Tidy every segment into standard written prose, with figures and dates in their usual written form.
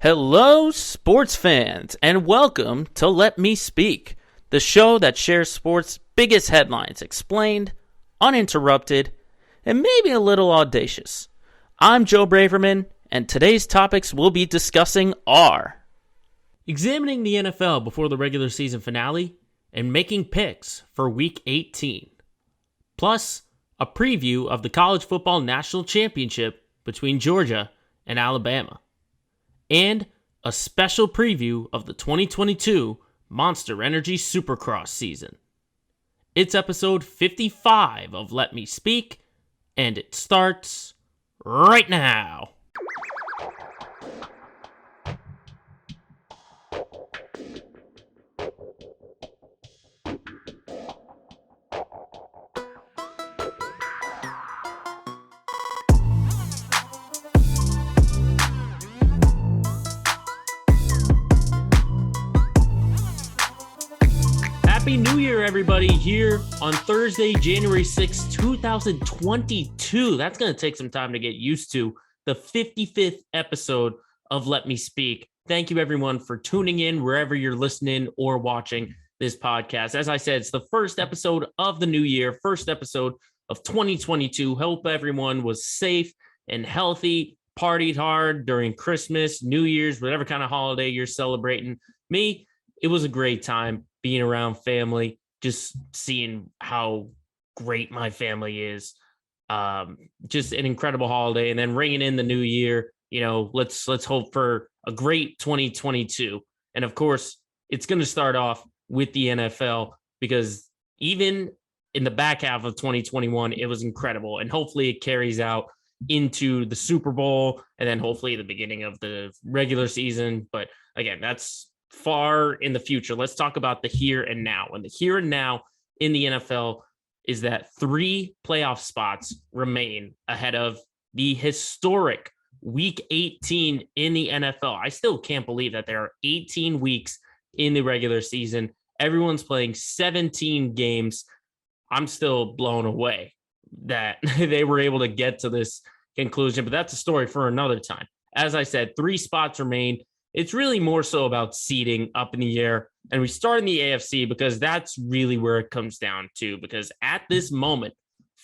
Hello, sports fans, and welcome to Let Me Speak, the show that shares sports' biggest headlines explained, uninterrupted, and maybe a little audacious. I'm Joe Braverman, and today's topics we'll be discussing are examining the NFL before the regular season finale and making picks for Week 18, plus a preview of the College Football National Championship between Georgia and Alabama, and a special preview of the 2022 Monster Energy Supercross season. It's episode 55 of Let Me Speak, and it starts right now. Happy New Year, everybody, here on Thursday, January 6th, 2022. That's going to take some time to get used to. The 55th episode of Let Me Speak. Thank you, everyone, for tuning in wherever you're listening or watching this podcast. As I said, it's the first episode of the new year, first episode of 2022. Hope everyone was safe and healthy, partied hard during Christmas, New Year's, whatever kind of holiday you're celebrating. Me, it was a great time being around family, just seeing how great my family is. Just an incredible holiday. And then ringing in the new year, let's hope for a great 2022. And of course, it's going to start off with the NFL, because even in the back half of 2021, it was incredible. And hopefully it carries out into the Super Bowl and then hopefully the beginning of the regular season. But again, that's far in the future. Let's talk about the here and now. And the here and now in the NFL is that 3 playoff spots remain ahead of the historic Week 18 in the NFL. I still can't believe that there are 18 weeks in the regular season. Everyone's playing 17 games. I'm still blown away that they were able to get to this conclusion, but that's a story for another time. As I said, 3 spots remain. It's really more so about seeding up in the air. And we start in the AFC because that's really where it comes down to, because at this moment,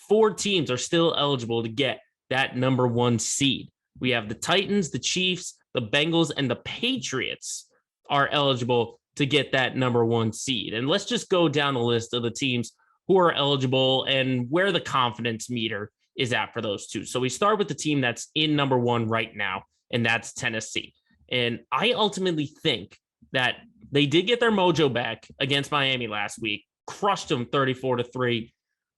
4 teams are still eligible to get that number 1 seed. We have the Titans, the Chiefs, the Bengals, and the Patriots are eligible to get that number 1 seed. And let's just go down the list of the teams who are eligible and where the confidence meter is at for those 2. So we start with the team that's in number 1 right now, and that's Tennessee. And I ultimately think that they did get their mojo back against Miami last week, crushed them 34-3.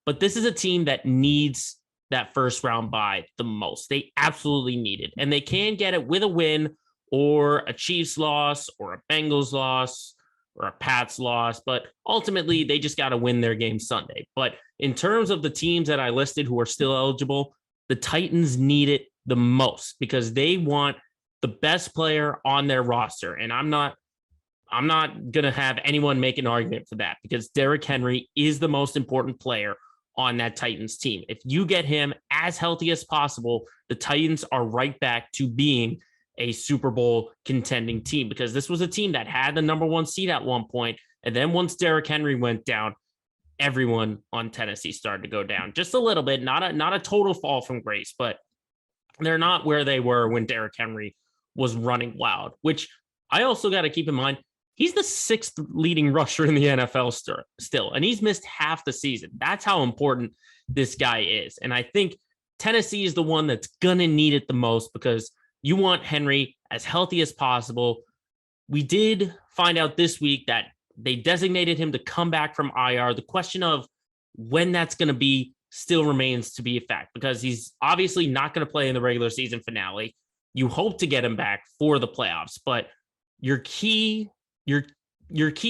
But this is a team that needs that first round bye the most. They absolutely need it. And they can get it with a win or a Chiefs loss or a Bengals loss or a Pats loss. But ultimately, they just got to win their game Sunday. But in terms of the teams that I listed who are still eligible, the Titans need it the most because they want the best player on their roster. And I'm not going to have anyone make an argument for that, because Derrick Henry is the most important player on that Titans team. If you get him as healthy as possible, the Titans are right back to being a Super Bowl contending team, because this was a team that had the number 1 seed at one point. And then once Derrick Henry went down, everyone on Tennessee started to go down just a little bit, not a total fall from grace, but they're not where they were when Derrick Henry was running wild, which I also got to keep in mind. He's the 6th leading rusher in the NFL still, and he's missed half the season. That's how important this guy is. And I think Tennessee is the one that's going to need it the most, because you want Henry as healthy as possible. We did find out this week that they designated him to come back from IR. The question of when that's going to be still remains to be a fact, because he's obviously not going to play in the regular season finale. You hope to get him back for the playoffs, but your key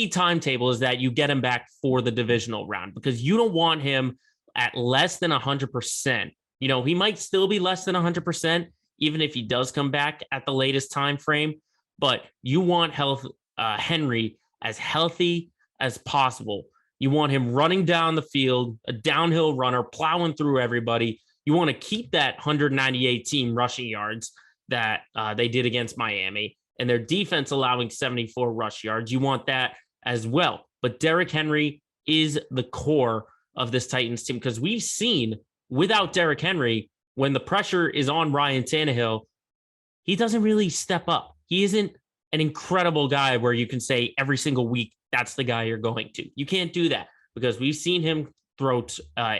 timetable is that you get him back for the divisional round, because you don't want him at less than 100%. He might still be less than 100%, even if he does come back at the latest time frame, but you want Henry as healthy as possible. You want him running down the field, a downhill runner, plowing through everybody. You want to keep that 198 team rushing yards that they did against Miami. and their defense allowing 74 rush yards. You want that as well. But Derrick Henry is the core of this Titans team, because we've seen without Derrick Henry, when the pressure is on Ryan Tannehill, he doesn't really step up. He isn't an incredible guy where you can say every single week, that's the guy you're going to. You can't do that, because we've seen him throw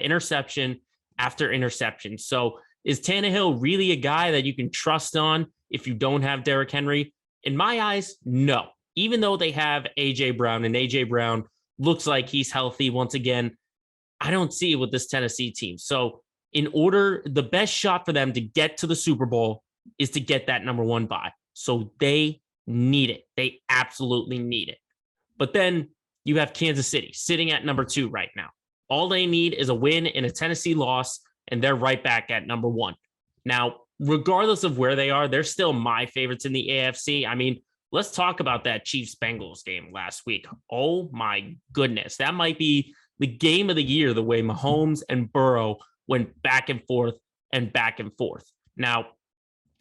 interception after interception. So is Tannehill really a guy that you can trust on if you don't have Derrick Henry? In my eyes, no. Even though they have A.J. Brown, and A.J. Brown looks like he's healthy once again, I don't see it with this Tennessee team. So in order, the best shot for them to get to the Super Bowl is to get that number one bye. So they need it. They absolutely need it. But then you have Kansas City sitting at number 2 right now. All they need is a win and a Tennessee loss, and they're right back at number 1. Now, regardless of where they are, they're still my favorites in the AFC. I mean, let's talk about that Chiefs-Bengals game last week. Oh my goodness. That might be the game of the year, the way Mahomes and Burrow went back and forth and back and forth. Now,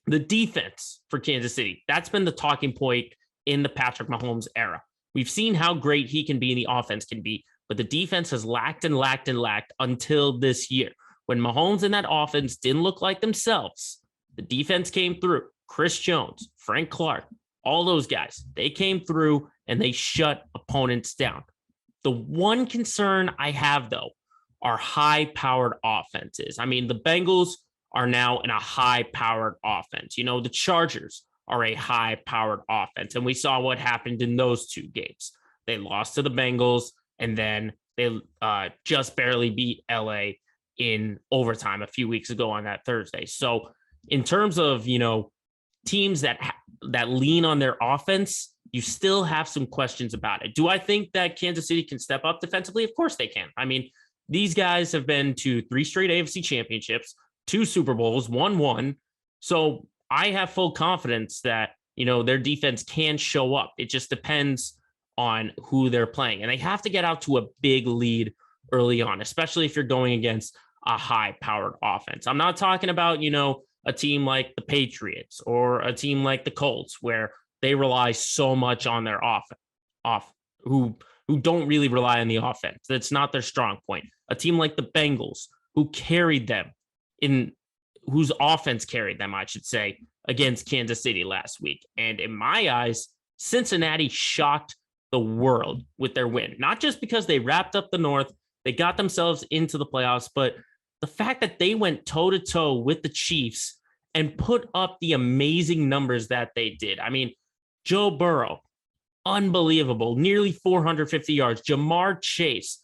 the defense for Kansas City, that's been the talking point in the Patrick Mahomes era. We've seen how great he can be and the offense can be, but the defense has lacked and lacked and lacked until this year. When Mahomes and that offense didn't look like themselves, the defense came through. Chris Jones, Frank Clark, all those guys, they came through and they shut opponents down. The one concern I have, though, are high-powered offenses. I mean, the Bengals are now in a high-powered offense. You know, the Chargers are a high-powered offense, and we saw what happened in those 2 games. They lost to the Bengals, and then they just barely beat LA in overtime a few weeks ago on that Thursday. So in terms of, you know, teams that lean on their offense, you still have some questions about it. Do I think that Kansas City can step up defensively? Of course they can. I mean, these guys have been to 3 straight AFC championships, 2 Super Bowls, 1. So I have full confidence that, you know, their defense can show up. It just depends on who they're playing. And they have to get out to a big lead early on, especially if you're going against a high-powered offense. I'm not talking about, you know, a team like the Patriots or a team like the Colts, where they rely so much on their who don't really rely on the offense. That's not their strong point. A team like the Bengals, who carried them whose offense carried them, I should say, against Kansas City last week. And in my eyes, Cincinnati shocked the world with their win, not just because they wrapped up the North, they got themselves into the playoffs, but the fact that they went toe-to-toe with the Chiefs and put up the amazing numbers that they did. I mean, Joe Burrow, unbelievable, nearly 450 yards. Jamar Chase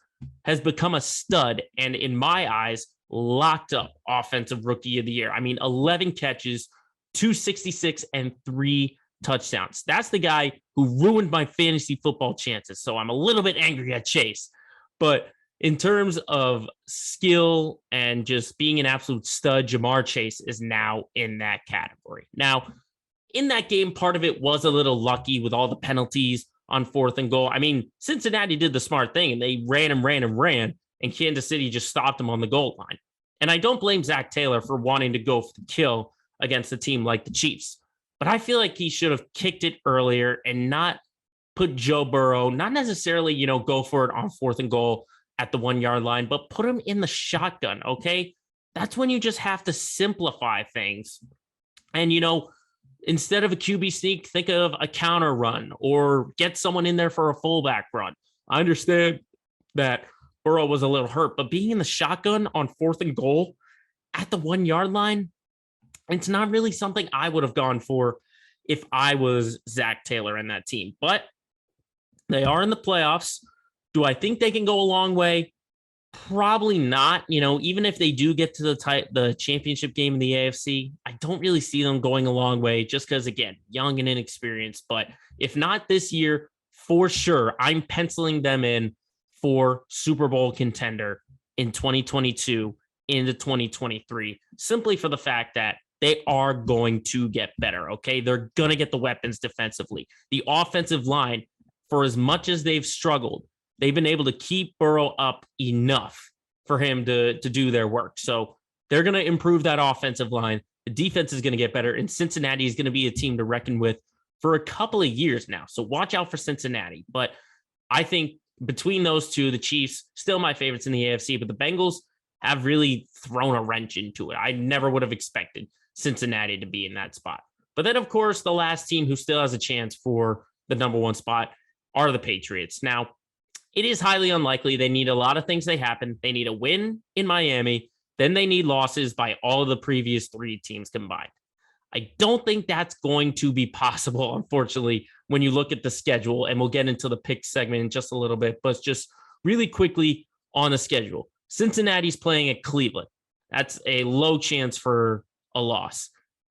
has become a stud, and in my eyes, locked up offensive rookie of the year. I mean, 11 catches, 266, and 3 touchdowns. That's the guy who ruined my fantasy football chances. So I'm a little bit angry at Chase. But in terms of skill and just being an absolute stud, Jamar Chase is now in that category. Now, in that game, part of it was a little lucky with all the penalties on 4th and goal. I mean, Cincinnati did the smart thing, and they ran, and Kansas City just stopped them on the goal line. And I don't blame Zach Taylor for wanting to go for the kill against a team like the Chiefs. But I feel like he should have kicked it earlier and not put Joe Burrow, not necessarily, you know, go for it on 4th and goal at the 1-yard line, but put him in the shotgun, okay? That's when you just have to simplify things. And, you know, instead of a QB sneak, think of a counter run or get someone in there for a fullback run. I understand that Burrow was a little hurt, but being in the shotgun on 4th and goal at the 1-yard line, it's not really something I would have gone for if I was Zach Taylor in that team. But they are in the playoffs. Do I think they can go a long way? Probably not. You know, even if they do get to the championship game in the AFC, I don't really see them going a long way just because, again, young and inexperienced. But if not this year, for sure, I'm penciling them in for Super Bowl contender in 2022 into 2023, simply for the fact that they are going to get better, okay? They're going to get the weapons defensively. The offensive line, for as much as they've struggled, they've been able to keep Burrow up enough for him to do their work. So they're going to improve that offensive line. The defense is going to get better, and Cincinnati is going to be a team to reckon with for a couple of years now. So watch out for Cincinnati. But I think between those two, the Chiefs, still my favorites in the AFC, but the Bengals have really thrown a wrench into it. I never would have expected Cincinnati to be in that spot. But then, of course, the last team who still has a chance for the number one spot are the Patriots. Now, it is highly unlikely. They need a lot of things to happen. They need a win in Miami. Then they need losses by all of the previous three teams combined. I don't think that's going to be possible, unfortunately, when you look at the schedule. And we'll get into the pick segment in just a little bit. But just really quickly on the schedule. Cincinnati's playing at Cleveland. That's a low chance for a loss.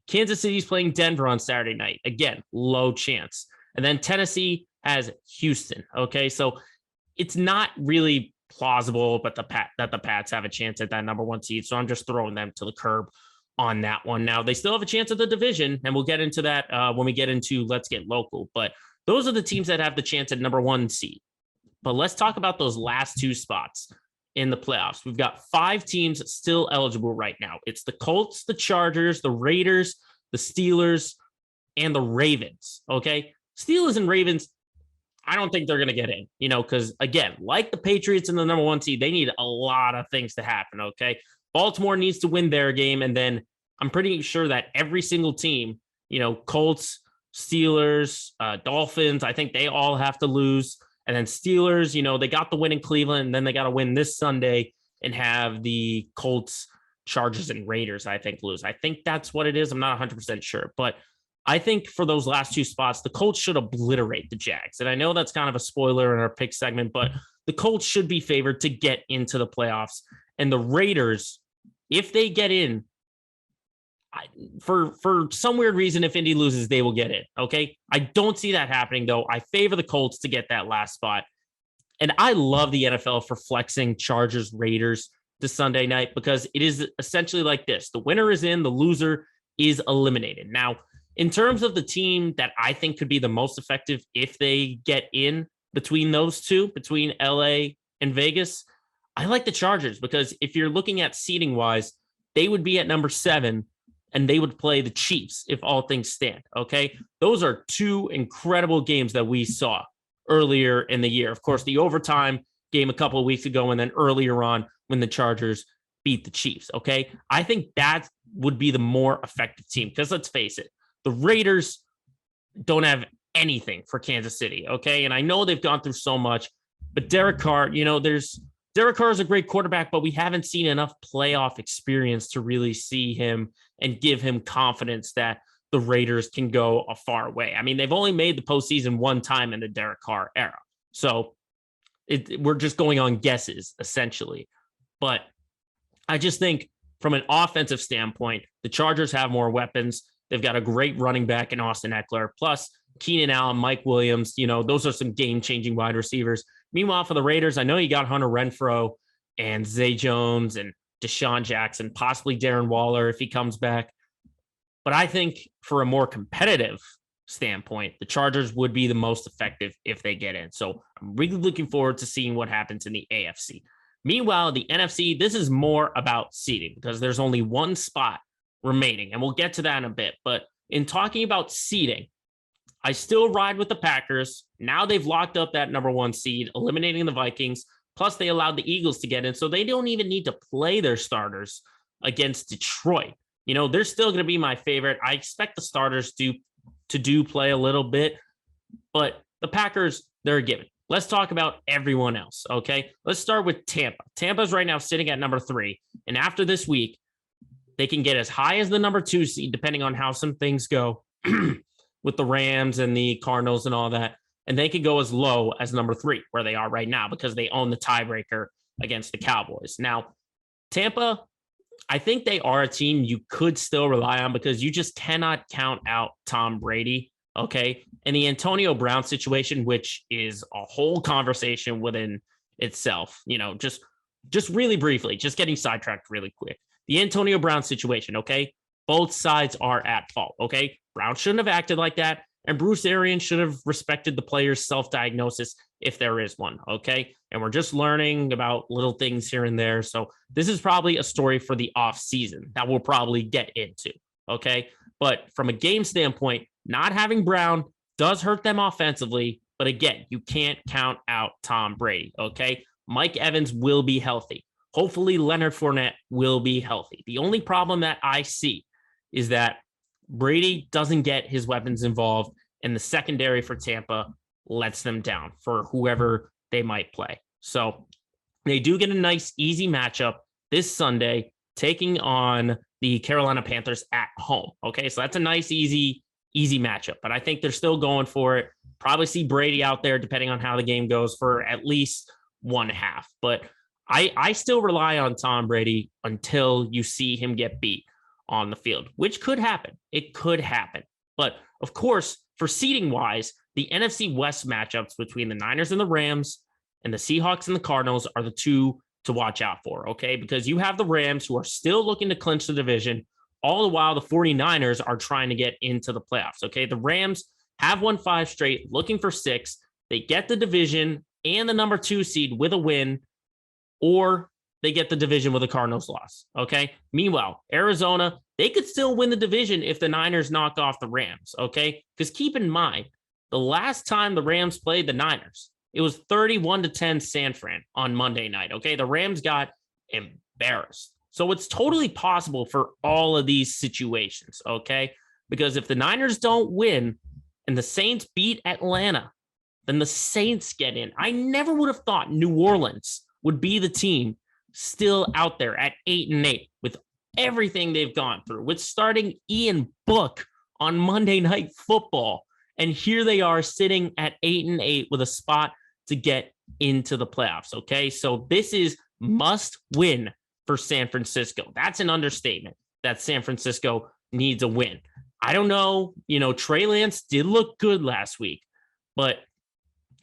Kansas City's playing Denver on Saturday night. Again, low chance. And then Tennessee has Houston. Okay, so it's not really plausible, but that the Pats have a chance at that number one seed. So I'm just throwing them to the curb on that one. Now, they still have a chance at the division, and we'll get into that when we get into Let's Get Local. But those are the teams that have the chance at number one seed. But let's talk about those last two spots in the playoffs. We've got 5 teams still eligible right now. It's the Colts, the Chargers, the Raiders, the Steelers, and the Ravens. Okay. Steelers and Ravens, I don't think they're going to get in, because again, like the Patriots in the number one seed, they need a lot of things to happen. Okay. Baltimore needs to win their game. And then I'm pretty sure that every single team, Colts, Steelers, Dolphins, I think they all have to lose. And then Steelers, they got the win in Cleveland, and then they got to win this Sunday and have the Colts, Chargers, and Raiders, I think, lose. I think that's what it is. I'm not 100% sure. But I think for those last two spots, the Colts should obliterate the Jags. And I know that's kind of a spoiler in our pick segment, but the Colts should be favored to get into the playoffs. And the Raiders, if they get in, for some weird reason, if Indy loses, they will get in. Okay. I don't see that happening, though. I favor the Colts to get that last spot. And I love the NFL for flexing Chargers Raiders to Sunday night, because it is essentially like this. The winner is in, the loser is eliminated. Now, in terms of the team that I think could be the most effective if they get in between those two, between LA and Vegas, I like the Chargers, because if you're looking at seeding wise, they would be at number 7 and they would play the Chiefs if all things stand. Okay. Those are 2 incredible games that we saw earlier in the year. Of course, the overtime game a couple of weeks ago, and then earlier on when the Chargers beat the Chiefs. Okay. I think that would be the more effective team, because let's face it, the Raiders don't have anything for Kansas City. Okay. And I know they've gone through so much, but Derek Carr, Derek Carr is a great quarterback, but we haven't seen enough playoff experience to really see him and give him confidence that the Raiders can go a far way. I mean, they've only made the postseason one time in the Derek Carr era. So we're just going on guesses, essentially. But I just think from an offensive standpoint, the Chargers have more weapons. They've got a great running back in Austin Eckler, plus Keenan Allen, Mike Williams. Those are some game-changing wide receivers. Meanwhile, for the Raiders, I know you got Hunter Renfrow and Zay Jones and Deshaun Jackson, possibly Darren Waller if he comes back. But I think for a more competitive standpoint, the Chargers would be the most effective if they get in. So I'm really looking forward to seeing what happens in the AFC. Meanwhile, the NFC, this is more about seeding, because there's only one spot remaining, and we'll get to that in a bit. But in talking about seeding, I still ride with the Packers. Now they've locked up that number one seed, eliminating the Vikings. Plus, they allowed the Eagles to get in, so they don't even need to play their starters against Detroit. They're still going to be my favorite. I expect the starters to play a little bit, but the Packers, they're a given. Let's talk about everyone else, okay? Let's start with Tampa. Tampa's right now sitting at number 3, and after this week, they can get as high as the number 2 seed, depending on how some things go with the Rams and the Cardinals and all that. And they could go as low as number 3, where they are right now, because they own the tiebreaker against the Cowboys. Now, Tampa, I think they are a team you could still rely on, because you just cannot count out Tom Brady, okay? And the Antonio Brown situation, which is a whole conversation within itself, just really briefly, just getting sidetracked really quick. The Antonio Brown situation, okay? Both sides are at fault, okay? Brown shouldn't have acted like that, and Bruce Arians should have respected the player's self-diagnosis if there is one, okay? And we're just learning about little things here and there. So this is probably a story for the offseason that we'll probably get into, okay? But from a game standpoint, not having Brown does hurt them offensively. But again, you can't count out Tom Brady, okay? Mike Evans will be healthy. Hopefully, Leonard Fournette will be healthy. The only problem that I see is that Brady doesn't get his weapons involved, and the secondary for Tampa lets them down for whoever they might play. So they do get a nice, easy matchup this Sunday, taking on the Carolina Panthers at home. Okay, so that's a nice, easy matchup. But I think they're still going for it. Probably see Brady out there, depending on how the game goes, for at least one half. But I still rely on Tom Brady until you see him get beat on the field, which could happen. It could happen. But of course, for seeding wise, the NFC West matchups between the Niners and the Rams and the Seahawks and the Cardinals are the two to watch out for, okay? Because you have the Rams who are still looking to clinch the division, all the while the 49ers are trying to get into the playoffs, okay? The Rams have won 5 straight, looking for 6. They get the division and the number 2 seed with a win, or they get the division with a Cardinals loss, okay? Meanwhile, Arizona, they could still win the division if the Niners knock off the Rams, okay? Because keep in mind, the last time the Rams played the Niners, it was 31-10 San Fran on Monday night, okay? The Rams got embarrassed. So it's totally possible for all of these situations, okay? Because if the Niners don't win and the Saints beat Atlanta, then the Saints get in. I never would have thought New Orleans would be the team still out there at 8-8 with everything they've gone through, with starting Ian Book on Monday Night Football. And here they are sitting at 8-8 with a spot to get into the playoffs. Okay. So this is must win for San Francisco. That's an understatement that San Francisco needs a win. I don't know. Trey Lance did look good last week, but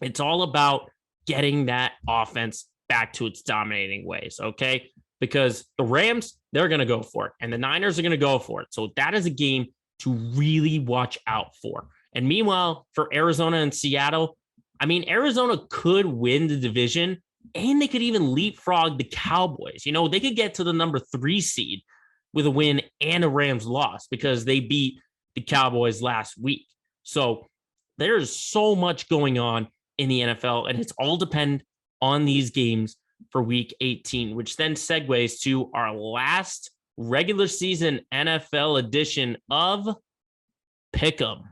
it's all about getting that offense back to its dominating ways. Okay. Because the Rams, they're going to go for it, and the Niners are going to go for it. So that is a game to really watch out for. And meanwhile, for Arizona and Seattle, Arizona could win the division, and they could even leapfrog the Cowboys. They could get to the number 3 seed with a win and a Rams loss because they beat the Cowboys last week. So there's so much going on in the NFL, and it's all depend on these games for week 18, which then segues to our last regular season NFL edition of Pick'em.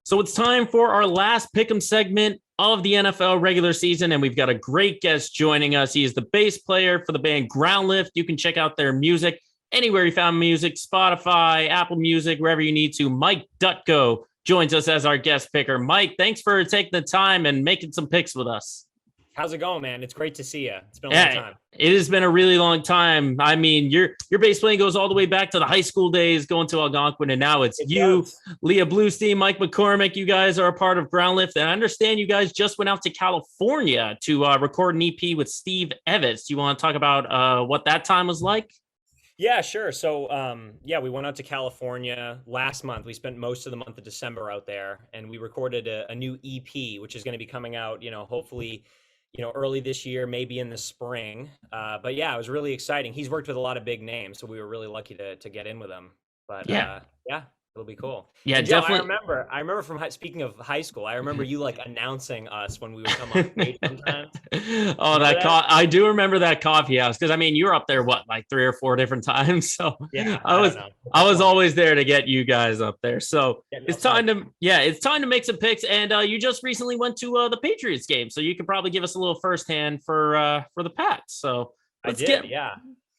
So it's time for our last Pick'em segment of the NFL regular season, and we've got a great guest joining us. He is the bass player for the band Groundlift. You can check out their music anywhere you found music, Spotify, Apple Music, wherever you need to. Mike Dutko joins us as our guest picker. Mike, thanks for taking the time and making some picks with us. How's it going, man? It's great to see you. It's been a long time. It has been a really long time. Your bass playing goes all the way back to the high school days, going to Algonquin, and now it's you, does. Leah Bluestein, Mike McCormick. You guys are a part of Groundlift, and I understand you guys just went out to California to record an EP with Steve Evans. Do you want to talk about what that time was like? Yeah, sure. So, we went out to California last month. We spent most of the month of December out there, and we recorded a new EP, which is going to be coming out, hopefully, early this year, maybe in the spring. But yeah, it was really exciting. He's worked with a lot of big names, so we were really lucky to get in with him. But yeah, it'll be cool. Yeah, and Joe, definitely. I remember from speaking of high school, I remember you announcing us when we would come on stage sometimes. I do remember that coffee house, because you were up there 3 or 4 different times. So yeah, I was always there to get you guys up there. So it's time to make some picks. And you just recently went to the Patriots game, so you can probably give us a little firsthand for the Pats. So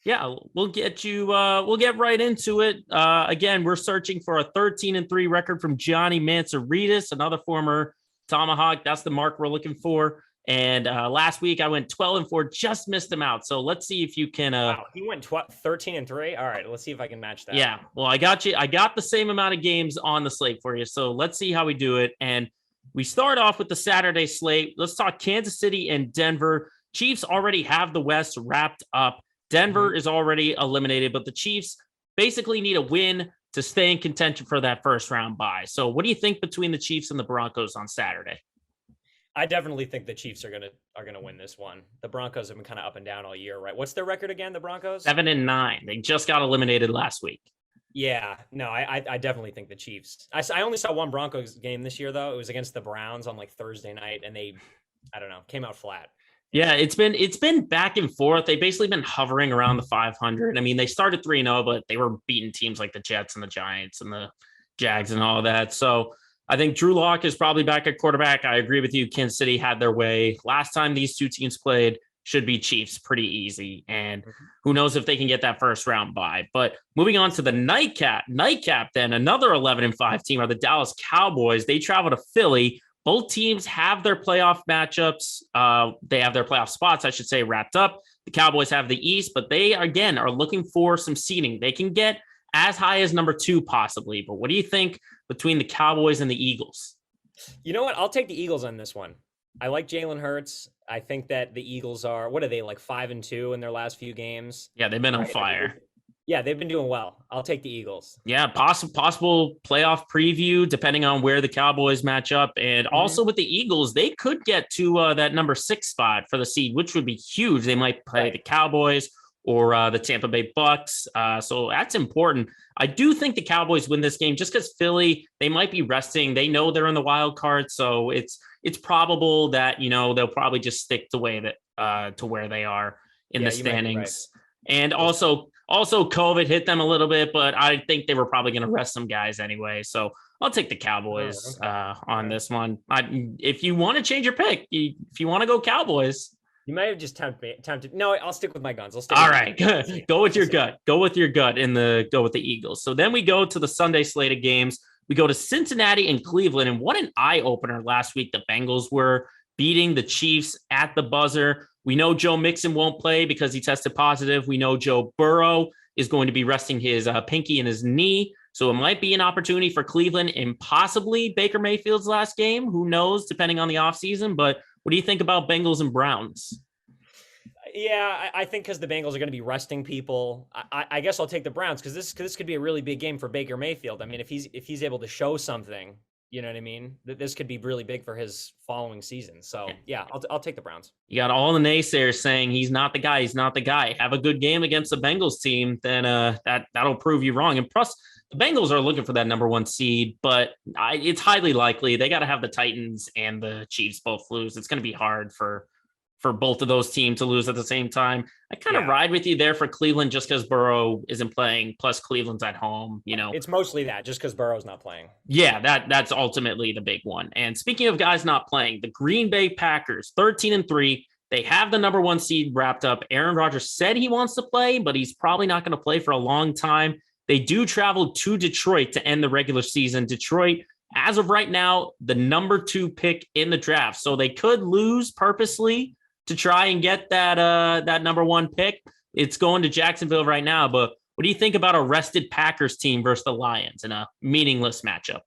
Yeah, we'll get you. We'll get right into it. Again, we're searching for a 13-3 record from Johnny Mansouritis, another former Tomahawk. That's the mark we're looking for. And last week I went 12-4, just missed him out. So let's see if you can. Wow, he went 13-3. All right, let's see if I can match that. Yeah, well, I got you. I got the same amount of games on the slate for you. So let's see how we do it. And we start off with the Saturday slate. Let's talk Kansas City and Denver. Chiefs already have the West wrapped up. Denver is already eliminated, but the Chiefs basically need a win to stay in contention for that first round bye. So what do you think between the Chiefs and the Broncos on Saturday? I definitely think the Chiefs are gonna win this one. The Broncos have been kind of up and down all year, right? What's their record again, the Broncos? 7-9. They just got eliminated last week. Yeah, no, I definitely think the Chiefs. I only saw one Broncos game this year though. It was against the Browns on like Thursday night, and they, I don't know, came out flat. Yeah, it's been back and forth. They've basically been hovering around the 500. I mean, they started 3-0, but they were beating teams like the Jets and the Giants and the Jags and all that. So I think Drew Lock is probably back at quarterback. I agree with you. Kansas City had their way. Last time these two teams played should be Chiefs pretty easy. And Mhm. who knows if they can get that first round bye. But moving on to the nightcap, then another 11-5 team are the Dallas Cowboys. They travel to Philly. Both teams have their playoff matchups. They have their playoff spots, I should say, wrapped up. The Cowboys have the East, but they, again, are looking for some seeding. They can get as high as number 2, possibly. But what do you think between the Cowboys and the Eagles? You know what? I'll take the Eagles on this one. I like Jalen Hurts. I think that the Eagles are, what are they, like 5-2 in their last few games? Yeah, they've been on Right? I mean, fire. yeah, they've been doing well. I'll take the Eagles. Yeah, possible playoff preview depending on where the Cowboys match up, and Mhm. also with the Eagles, they could get to that number 6 spot for the seed, which would be huge. They might play Right. the Cowboys or the Tampa Bay Bucks, so that's important. I do think the Cowboys win this game just because Philly, they might be resting. They know they're in the wild card, so it's probable that they'll probably just stick to way that to where they are in the Yeah, you might be right. standings. And Those two. also COVID hit them a little bit, but I think they were probably going to rest some guys anyway. So I'll take the Oh, Cowboys okay. All on right. this one. If you want to change your pick, if you want to go Cowboys, You might have just tempted. No, I'll stick with my guns. I'll stick all with the right, Eagles. We'll see. go with We'll your see. gut. Go with your gut in the go with the Eagles. So then we go to the Sunday slate of games. We go to Cincinnati and Cleveland, and what an eye opener last week the Bengals were beating the Chiefs at the buzzer. We know Joe Mixon won't play because he tested positive. We know Joe Burrow is going to be resting his pinky and his knee. So it might be an opportunity for Cleveland and possibly Baker Mayfield's last game. Who knows, depending on the offseason. But what do you think about Bengals and Browns? Yeah, I think because the Bengals are going to be resting people, I guess I'll take the Browns because this could be a really big game for Baker Mayfield. I mean, if he's able to show something, you know what I mean. That this could be really big for his following season. So yeah, I'll take the Browns. You got all the naysayers saying he's not the guy. He's not the guy. Have a good game against the Bengals team, then that'll prove you wrong. And plus, the Bengals are looking for that number 1 seed, but it's highly likely they got to have the Titans and the Chiefs both lose. It's going to be hard for both of those teams to lose at the same time. I kind of Yeah, ride with you there for Cleveland just because Burrow isn't playing. Plus, Cleveland's at home. it's mostly that just because Burrow's not playing. Yeah, that's ultimately the big one. And speaking of guys not playing, the Green Bay Packers, 13-3. They have the number 1 seed wrapped up. Aaron Rodgers said he wants to play, but he's probably not going to play for a long time. They do travel to Detroit to end the regular season. Detroit, as of right now, the number 2 pick in the draft. So they could lose purposely to try and get that number 1 pick. It's going to Jacksonville right now, but what do you think about a rested Packers team versus the Lions in a meaningless matchup?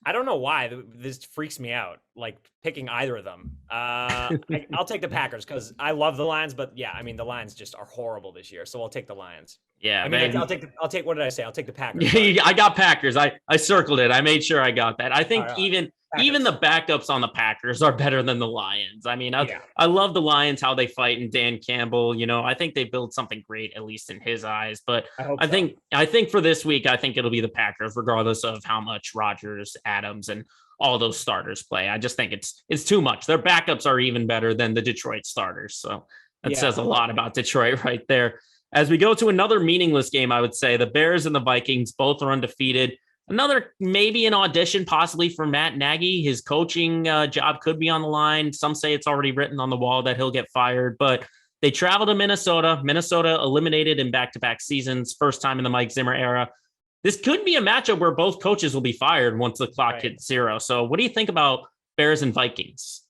I don't know why this freaks me out. Like picking either of them. I'll take the Packers because I love the Lions, but yeah, I mean the Lions just are horrible this year, so I'll take the Lions. Yeah, I mean, man. I'll take. What did I say? I'll take the Packers. Sorry. I got Packers. I circled it. I made sure I got that. I All think right, all right. even the Packers. backups on the Packers are better than the Lions. I mean, Yeah, I love the Lions how they fight and Dan Campbell. I think they build something great at least in his eyes. But I hope I so. think I think for this week, I think it'll be the Packers, regardless of how much Rodgers, Adams, and all those starters play. I just think it's too much. Their backups are even better than the Detroit starters. So that Yeah, says a lot about Detroit right there. As we go to another meaningless game, I would say the Bears and the Vikings both are undefeated. Another maybe an audition possibly for Matt Nagy. His coaching job could be on the line. Some say it's already written on the wall that he'll get fired, but they travel to Minnesota. Minnesota eliminated in back-to-back seasons, first time in the Mike Zimmer era. This could be a matchup where both coaches will be fired once the clock right. hits 0. So what do you think about Bears and Vikings?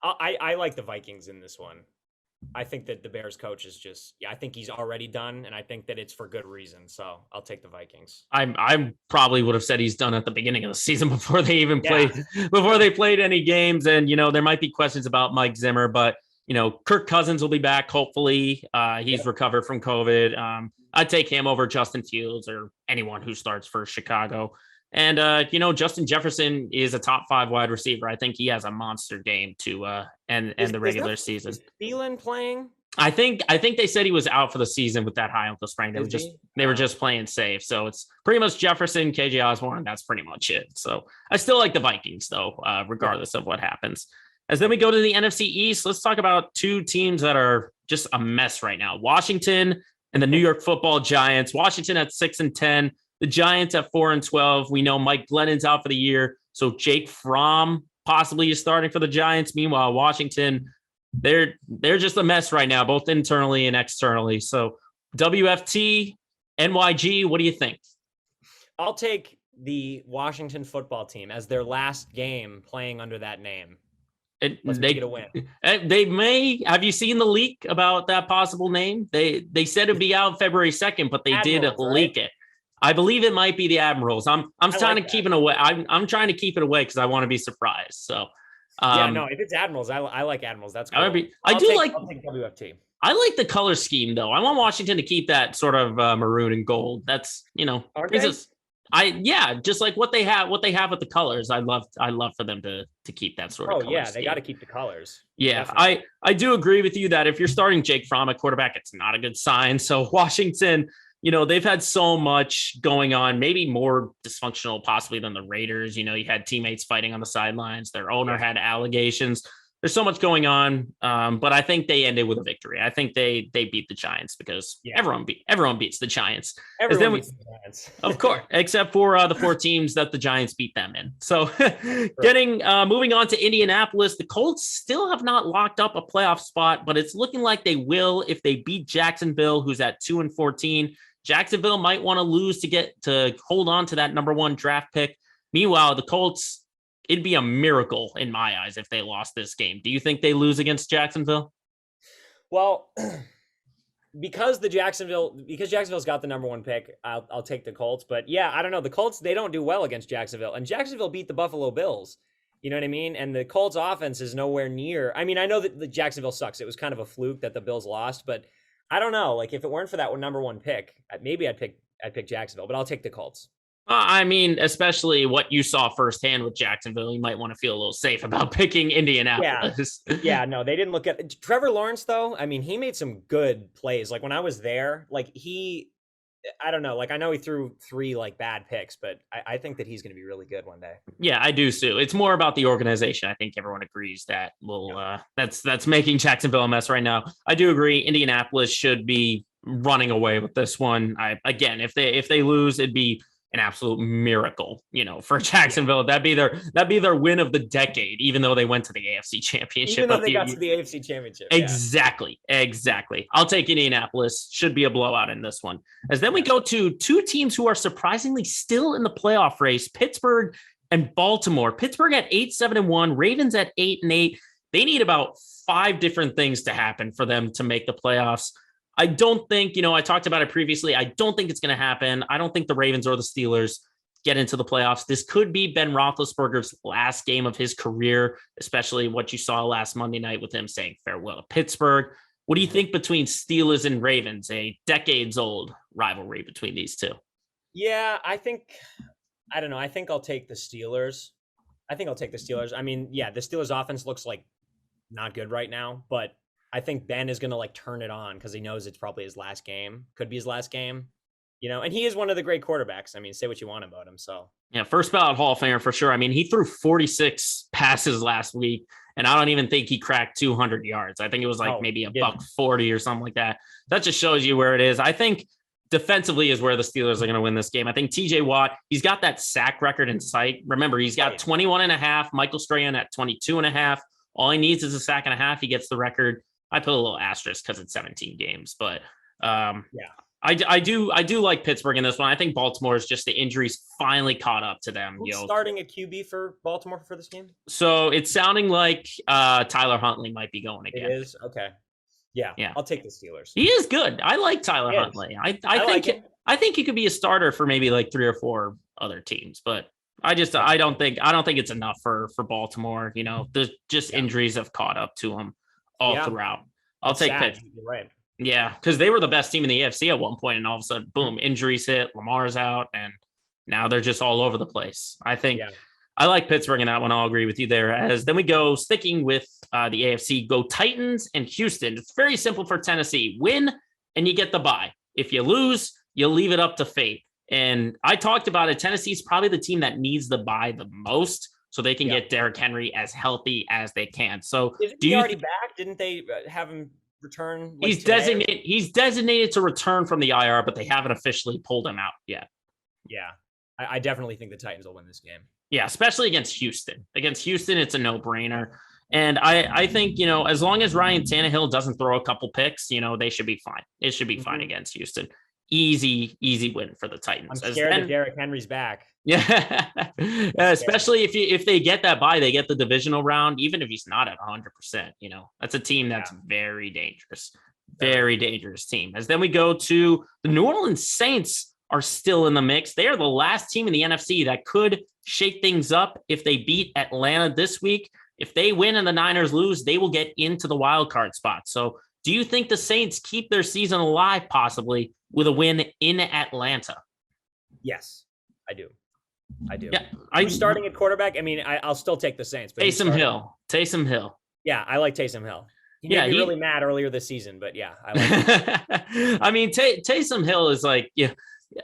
I like the Vikings in this one. I think that the Bears coach is just, yeah, I think he's already done, and I think that it's for good reason. So I'll take the Vikings. I probably would have said he's done at the beginning of the season before they even Yeah, played before they played any games. And there might be questions about Mike Zimmer, but Kirk Cousins will be back. Hopefully, he's yep. recovered from COVID. I'd take him over Justin Fields or anyone who starts for Chicago. And Justin Jefferson is a top 5 wide receiver. I think he has a monster game to end the Is regular season. Thielen playing? I think they said he was out for the season with that high ankle sprain. They were Is just he? they were just playing safe. So it's pretty much Jefferson, KJ Osborne. That's pretty much it. So I still like the Vikings though, regardless of what happens. As then we go to the NFC East, let's talk about two teams that are just a mess right now. Washington and the New York Football Giants. Washington at 6-10, the Giants at 4-12. We know Mike Glennon's out for the year, so Jake Fromm possibly is starting for the Giants. Meanwhile, Washington, they're just a mess right now, both internally and externally. So WFT, NYG, what do you think? I'll take the Washington football team as their last game playing under that name. Let's make it a win. They may. Have you seen the leak about that possible name? They said it'd be out February 2nd, but they Admirals, did leak it. I believe it might be the Admirals. I'm trying to keep it away. I'm trying to keep it away because I want to be surprised. So yeah, no, if it's Admirals, I like Admirals. That's cool. I'll take WFT. I like the color scheme though. I want Washington to keep that sort of maroon and gold. That's just like what they have with the colors. I love for them to keep that sort of color yeah, scheme. they got to keep the colors. Yeah, definitely. I do agree with you that if you're starting Jake Fromm at quarterback, it's not a good sign. So Washington, they've had so much going on, maybe more dysfunctional possibly than the Raiders. You had teammates fighting on the sidelines. Their owner had allegations. There's so much going on, but I think they ended with a victory. I think they beat the Giants because everyone beats the Giants. Everyone beats the Giants. Of course, except for the four teams that the Giants beat them in. So moving on to Indianapolis, the Colts still have not locked up a playoff spot, but it's looking like they will if they beat Jacksonville, who's at 2-14. Jacksonville might want to lose to hold on to that number 1 draft pick. Meanwhile, the Colts, it'd be a miracle in my eyes if they lost this game. Do you think they lose against Jacksonville? Well, because Jacksonville's got the number 1 pick, I'll take the Colts. But yeah, I don't know. The Colts, they don't do well against Jacksonville, and Jacksonville beat the Buffalo Bills. You know what I mean? And the Colts offense is nowhere near. I mean, I know that the Jacksonville sucks. It was kind of a fluke that the Bills lost, but I don't know. Like, if it weren't for that number 1 pick, maybe I'd pick Jacksonville, but I'll take the Colts. I mean, especially what you saw firsthand with Jacksonville, you might want to feel a little safe about picking Indianapolis. Yeah, no, they didn't look at Trevor Lawrence, though. I mean, he made some good plays. Like, when I was there, I don't know. Like, I know he threw 3 bad picks, but I think that he's going to be really good one day. Yeah, I do too. It's more about the organization. I think everyone agrees that that's making Jacksonville a mess right now. I do agree. Indianapolis should be running away with this one. If they lose, it'd be an absolute miracle, for Jacksonville. That'd be their win of the decade, even though they went to the AFC Championship. Even though they got to the AFC Championship. Exactly. I'll take Indianapolis. Should be a blowout in this one. As then we go to two teams who are surprisingly still in the playoff race, Pittsburgh and Baltimore. Pittsburgh at 8-7-1, Ravens at 8-8. They need about 5 different things to happen for them to make the playoffs. I don't think, I talked about it previously. I don't think it's going to happen. I don't think the Ravens or the Steelers get into the playoffs. This could be Ben Roethlisberger's last game of his career, especially what you saw last Monday night with him saying farewell to Pittsburgh. What do you think between Steelers and Ravens, a decades-old rivalry between these two? Yeah, I don't know. I think I'll take the Steelers. I mean, yeah, the Steelers offense looks like not good right now, but I think Ben is going to turn it on because he knows it's probably his last game. Could be his last game, and he is one of the great quarterbacks. I mean, say what you want about him. So yeah, first ballot Hall of Famer for sure. I mean, he threw 46 passes last week, and I don't even think he cracked 200 yards. I think it was maybe $140 or something like that. That just shows you where it is. I think defensively is where the Steelers are going to win this game. I think TJ Watt, he's got that sack record in sight. Remember, he's got 21.5, Michael Strahan at 22.5. All he needs is a sack and a half. He gets the record. I put a little asterisk because it's 17 games, but I do like Pittsburgh in this one. I think Baltimore is just the injuries finally caught up to them. Who's starting a QB for Baltimore for this game? So it's sounding like Tyler Huntley might be going again. It is? Okay. Yeah. I'll take the Steelers. He is good. I like Tyler Huntley. I think he could be a starter for maybe 3 or 4 other teams, but I don't think it's enough for Baltimore. The injuries have caught up to him all throughout. I'll take Pitt. You're right. Yeah, because they were the best team in the AFC at one point, and all of a sudden, boom, injuries hit. Lamar's out, and now they're just all over the place. I think I like Pittsburgh in that one. I'll agree with you there. As then we go, sticking with the AFC, go Titans and Houston. It's very simple for Tennessee. Win and you get the bye. If you lose, you'll leave it up to fate. And I talked about it. Tennessee's probably the team that needs the bye the most so they can get Derrick Henry as healthy as they can. So isn't he already back? Didn't they have him return? Like he's designated to return from the IR, but they haven't officially pulled him out yet. Yeah. I definitely think the Titans will win this game. Yeah, especially against Houston. Against Houston, it's a no-brainer. And I think, as long as Ryan Tannehill doesn't throw a couple picks, they should be fine. It should be fine against Houston. Easy win for the Titans. I'm scared that Derrick Henry's back. Yeah, especially if they get that bye, they get the divisional round, even if he's not at 100%. That's a team that's very dangerous. Very dangerous team. As then we go to the New Orleans Saints are still in the mix. They are the last team in the NFC that could shake things up if they beat Atlanta this week. If they win and the Niners lose, they will get into the wild card spot. So do you think the Saints keep their season alive possibly with a win in Atlanta? Yes, I do. Yeah, Who's starting at quarterback? I mean, I'll still take the Saints. But Taysom Hill. Yeah, I like Taysom Hill. He made me really mad earlier this season, but yeah, I like him. I mean, Taysom Hill is like,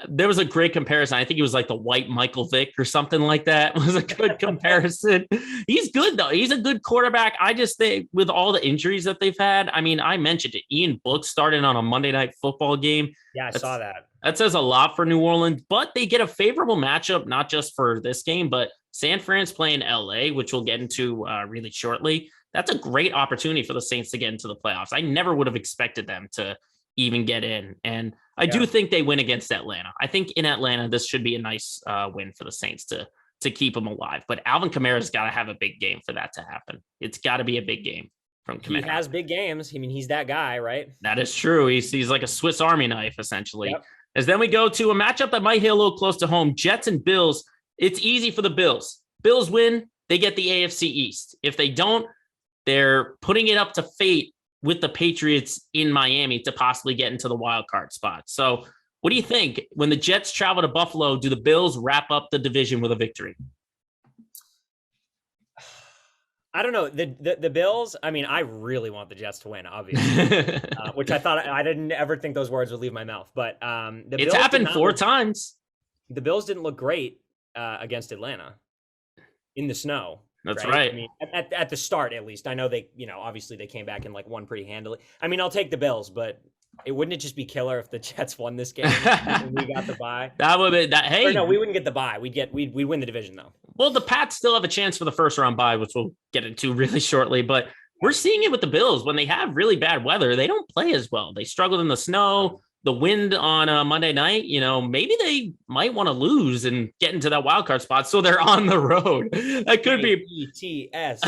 there was a great comparison. I think he was like the white Michael Vick or something like that. It was a good comparison. He's good, though. He's a good quarterback. I just think with all the injuries that they've had, I mean, I mentioned it. Ian Book started on a Monday Night Football game. Yeah, I saw that. That says a lot for New Orleans, but they get a favorable matchup, not just for this game, but San Fran's playing LA, which we'll get into really shortly. That's a great opportunity for the Saints to get into the playoffs. I never would have expected them to even get in. And I do think they win against Atlanta. I think in Atlanta, this should be a nice win for the Saints to keep them alive. But Alvin Kamara's got to have a big game for that to happen. It's got to be a big game from Kamara. He has big games. I mean, he's that guy, right? That is true. He's like a Swiss Army knife, essentially. Yep. As then we go to a matchup that might hit a little close to home, Jets and Bills. It's easy for the Bills. Bills win, they get the AFC East. If they don't, they're putting it up to fate with the Patriots in Miami to possibly get into the wild card spot. So what do you think? When the Jets travel to Buffalo, do the Bills wrap up the division with a victory? I don't know. The Bills, I mean, I really want the Jets to win, obviously, which I thought I didn't ever think those words would leave my mouth. But it's happened 4 times. The Bills didn't look great against Atlanta in the snow. That's right. I mean, at the start, at least, I know they, obviously they came back and like won pretty handily. I mean, I'll take the Bills, but wouldn't it just be killer if the Jets won this game and we got the bye? That would be that. Hey, no, we wouldn't get the bye. We'd win the division though. Well, the Pats still have a chance for the first round bye, which we'll get into really shortly. But we're seeing it with the Bills when they have really bad weather. They don't play as well. They struggled in the snow. The wind on Monday night, maybe they might want to lose and get into that wild card spot. So they're on the road. That could be ETS.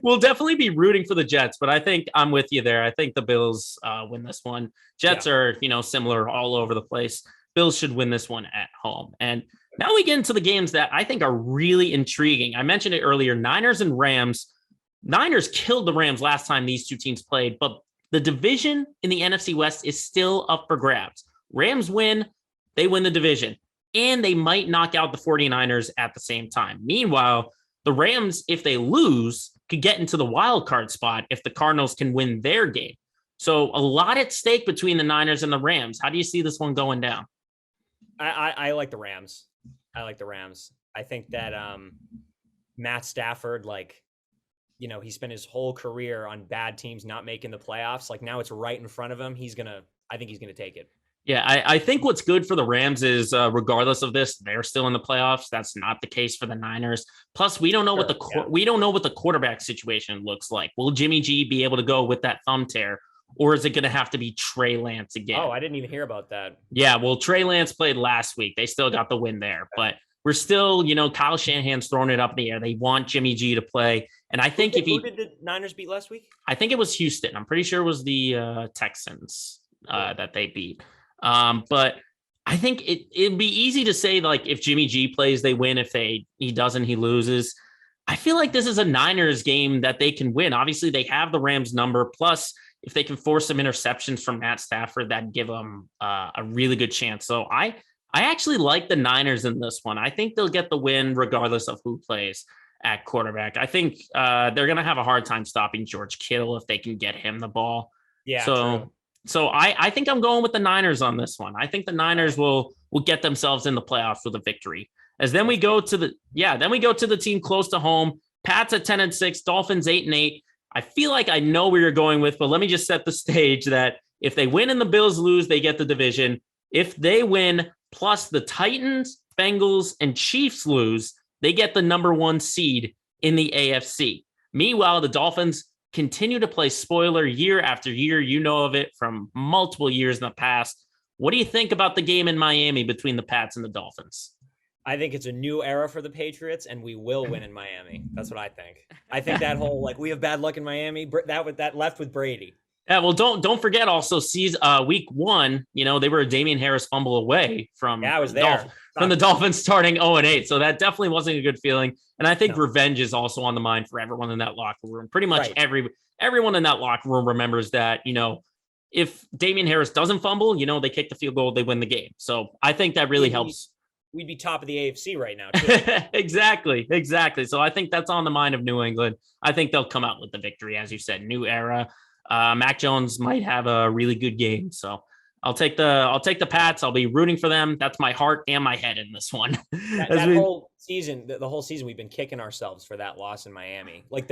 We'll definitely be rooting for the Jets, but I think I'm with you there. I think the Bills win this one. Jets are, similar all over the place. Bills should win this one at home. And now we get into the games that I think are really intriguing. I mentioned it earlier, Niners and Rams. Niners killed the Rams last time these two teams played, but the division in the NFC West is still up for grabs. Rams win, they win the division, and they might knock out the 49ers at the same time. Meanwhile, the Rams, if they lose, could get into the wild card spot if the Cardinals can win their game. So a lot at stake between the Niners and the Rams. How do you see this one going down? I like the Rams. I think that Matt Stafford, he spent his whole career on bad teams not making the playoffs. Like now it's right in front of him. I think he's going to take it. Yeah, I think what's good for the Rams is regardless of this, they're still in the playoffs. That's not the case for the Niners. Plus, we don't know what the quarterback situation looks like. Will Jimmy G be able to go with that thumb tear, or is it going to have to be Trey Lance again? Oh, I didn't even hear about that. Yeah, well, Trey Lance played last week. They still got the win there, but we're still, Kyle Shanahan's throwing it up in the air. They want Jimmy G to play. And I think who did the Niners beat last week? I think it was Houston. I'm pretty sure it was the Texans that they beat. But I think it'd be easy to say, like, if Jimmy G plays, they win. If he doesn't, he loses. I feel like this is a Niners game that they can win. Obviously, they have the Rams number. Plus, if they can force some interceptions from Matt Stafford, that'd give them a really good chance. So I I actually like the Niners in this one. I think they'll get the win regardless of who plays at quarterback. I think they're going to have a hard time stopping George Kittle if they can get him the ball. Yeah, true. So I think I'm going with the Niners on this one. I think the Niners will get themselves in the playoffs with a victory. As then we go to the team close to home. Pats at 10-6, Dolphins 8-8. I feel like I know where you're going with, but let me just set the stage that if they win and the Bills lose, they get the division. If they win, plus the Titans, Bengals, and Chiefs lose, they get the number 1 seed in the AFC. Meanwhile, the Dolphins continue to play spoiler year after year. You know of it from multiple years in the past. What do you think about the game in Miami between the Pats and the Dolphins? I think it's a new era for the Patriots, and we will win in Miami. That's what I think. I think that whole we have bad luck in Miami, that left with Brady. Yeah, well, don't forget also week 1, they were a Damian Harris fumble away from I was there. From the Dolphins starting 0-8. So that definitely wasn't a good feeling. And I think revenge is also on the mind for everyone in that locker room. Pretty much everyone in that locker room remembers that, if Damian Harris doesn't fumble, they kick the field goal, they win the game. So I think that really helps. We'd be top of the AFC right now, too. Exactly. So I think that's on the mind of New England. I think they'll come out with the victory, as you said, new era. Mac Jones might have a really good game. So I'll take the Pats. I'll be rooting for them. That's my heart and my head in this one. Whole season, the whole season, we've been kicking ourselves for that loss in Miami. Like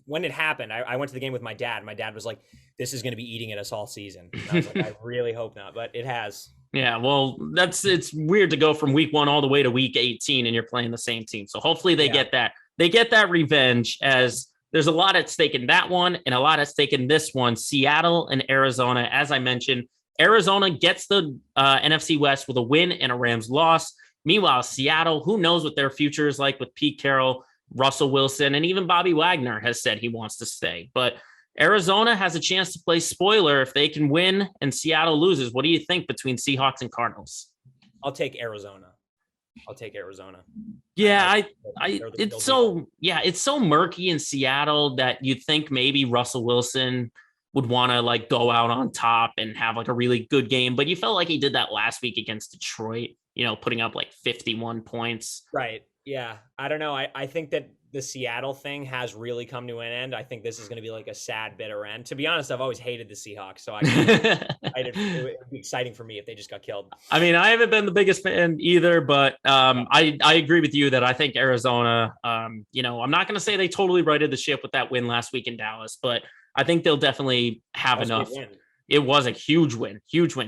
when it happened, I went to the game with my dad. My dad was like, "This is going to be eating at us all season." And I was like, "I really hope not," but it has. Yeah, well, it's weird to go from week 1 all the way to week 18 and you're playing the same team. So hopefully they get that. They get that revenge, as there's a lot at stake in that one and a lot at stake in this one. Seattle and Arizona, as I mentioned, Arizona gets the NFC West with a win and a Rams loss. Meanwhile, Seattle, who knows what their future is like with Pete Carroll, Russell Wilson, and even Bobby Wagner has said he wants to stay. But Arizona has a chance to play spoiler if they can win and Seattle loses. What do you think between Seahawks and Cardinals? I'll take Arizona. Yeah, it's so murky in Seattle that you'd think maybe Russell Wilson would want to go out on top and have a really good game. But you felt like he did that last week against Detroit, putting up 51 points. Right. Yeah. I don't know. I think that the Seattle thing has really come to an end. I think this is going to be a sad, bitter end. To be honest, I've always hated the Seahawks, so it would be exciting for me if they just got killed. I mean, I haven't been the biggest fan either, but I agree with you that I think Arizona, I'm not going to say they totally righted the ship with that win last week in Dallas, but I think they'll definitely have enough. It was a huge win,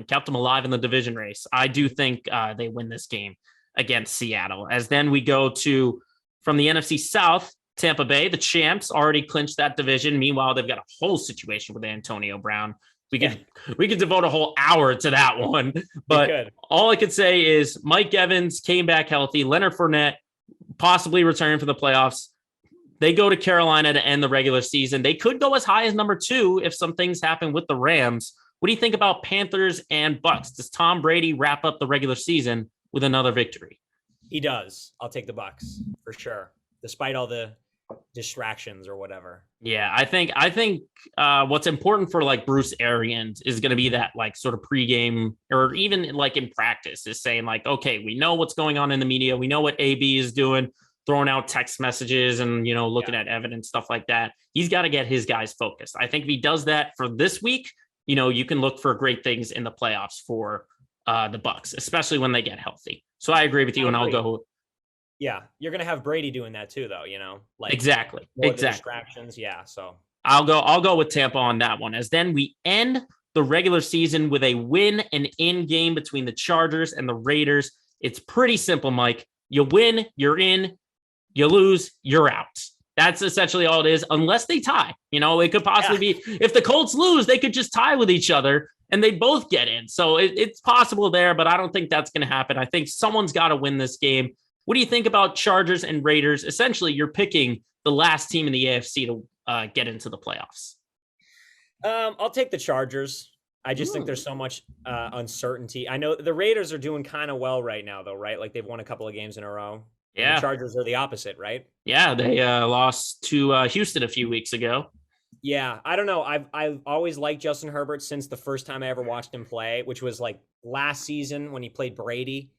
kept them alive in the division race. I do think they win this game against Seattle. As then we go to, from the NFC South, Tampa Bay, the champs, already clinched that division. Meanwhile, they've got a whole situation with Antonio Brown. We could devote a whole hour to that one. But all I could say is Mike Evans came back healthy. Leonard Fournette possibly return for the playoffs. They go to Carolina to end the regular season. They could go as high as number 2 if some things happen with the Rams. What do you think about Panthers and Bucks? Does Tom Brady wrap up the regular season with another victory? He does. I'll take the Bucks for sure, despite all the distractions or whatever. Yeah, I think what's important for Bruce Arians is going to be that sort of pregame or even in practice is saying okay, we know what's going on in the media. We know what AB is doing, throwing out text messages and, looking at evidence, stuff like that. He's got to get his guys focused. I think if he does that for this week, you can look for great things in the playoffs for the Bucks, especially when they get healthy. So I agree with you, and I'll go. Yeah, you're gonna have Brady doing that too, though. Exactly. Distractions. Yeah, so I'll go with Tampa on that one. As then we end the regular season with a win and in game between the Chargers and the Raiders. It's pretty simple, Mike. You win, you're in. You lose, you're out. That's essentially all it is, unless they tie. It could possibly be if the Colts lose, they could just tie with each other and they both get in. So it's possible there, but I don't think that's going to happen. I think someone's got to win this game. What do you think about Chargers and Raiders? Essentially, you're picking the last team in the AFC to get into the playoffs. I'll take the Chargers. I just think there's so much uncertainty. I know the Raiders are doing kind of well right now, though, right? They've won a couple of games in a row. Yeah. The Chargers are the opposite, right? Yeah, they lost to Houston a few weeks ago. Yeah, I don't know. I've always liked Justin Herbert since the first time I ever watched him play, which was last season when he played Brady.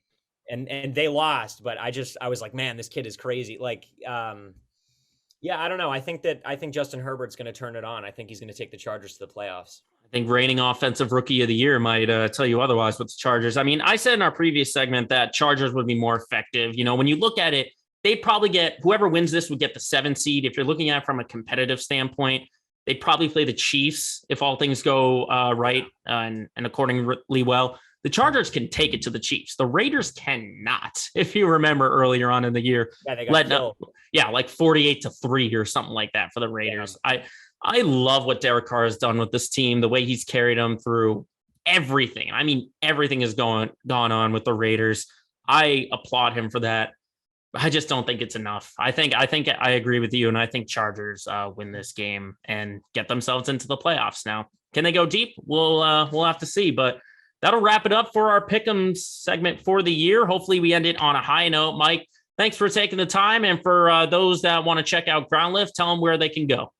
and they lost, but I was like, man, this kid is crazy. Like, yeah, I don't know. I think Justin Herbert's going to turn it on. I think he's going to take the Chargers to the playoffs. I think reigning offensive rookie of the year might tell you otherwise with the Chargers. I mean, I said in our previous segment that Chargers would be more effective. You know, when you look at it, they probably get whoever wins this would get the 7 seed. If you're looking at it from a competitive standpoint, they'd probably play the Chiefs if all things go right and accordingly well. The Chargers can take it to the Chiefs. The Raiders cannot. If you remember earlier on in the year, yeah, they got killed. Like 48-3 or something like that for the Raiders. Yeah. I love what Derek Carr has done with this team, the way he's carried them through everything. I mean, everything has gone on with the Raiders. I applaud him for that. I just don't think it's enough. I think I agree with you, and I think Chargers win this game and get themselves into the playoffs. Now, can they go deep? We'll have to see, but that'll wrap it up for our Pick'em segment for the year. Hopefully we end it on a high note. Mike, thanks for taking the time. And for those that want to check out Groundlift, tell them where they can go.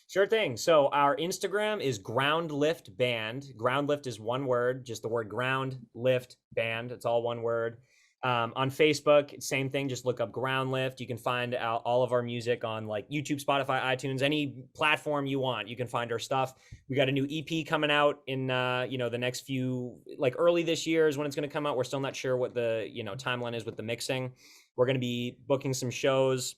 Sure thing. So our Instagram is Groundlift Band. Groundlift is one word, just the word Groundlift Band. It's all one word. On Facebook, same thing. Just look up Groundlift. You can find out all of our music on like YouTube, Spotify, iTunes, any platform you want. You can find our stuff. We got a new EP coming out in the next few, like early this year is when it's going to come out. We're still not sure what the timeline is with the mixing. We're going to be booking some shows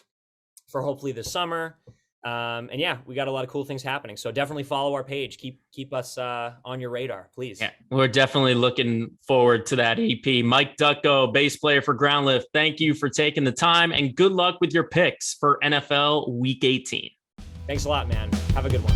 for hopefully this summer. And yeah, we got a lot of cool things happening. So definitely follow our page. Keep us on your radar, please. Yeah, we're definitely looking forward to that EP. Mike Dutko, bass player for Groundlift. Thank you for taking the time and good luck with your picks for NFL Week 18. Thanks a lot, man. Have a good one.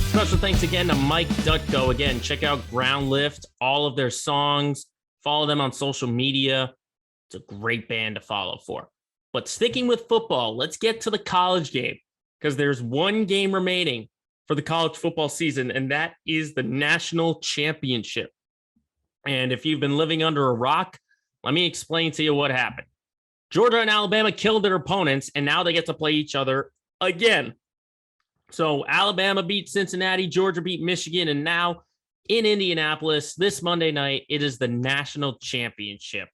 Special thanks again to Mike Dutko. Again, check out Groundlift, all of their songs. Follow them on social media. It's a great band to follow for. But sticking with football, let's get to the college game because there's one game remaining for the college football season, and that is the national championship. And if you've been living under a rock, let me explain to you what happened. Georgia and Alabama killed their opponents, and now they get to play each other again. So Alabama beat Cincinnati, Georgia beat Michigan, and now in Indianapolis this Monday night, it is the national championship.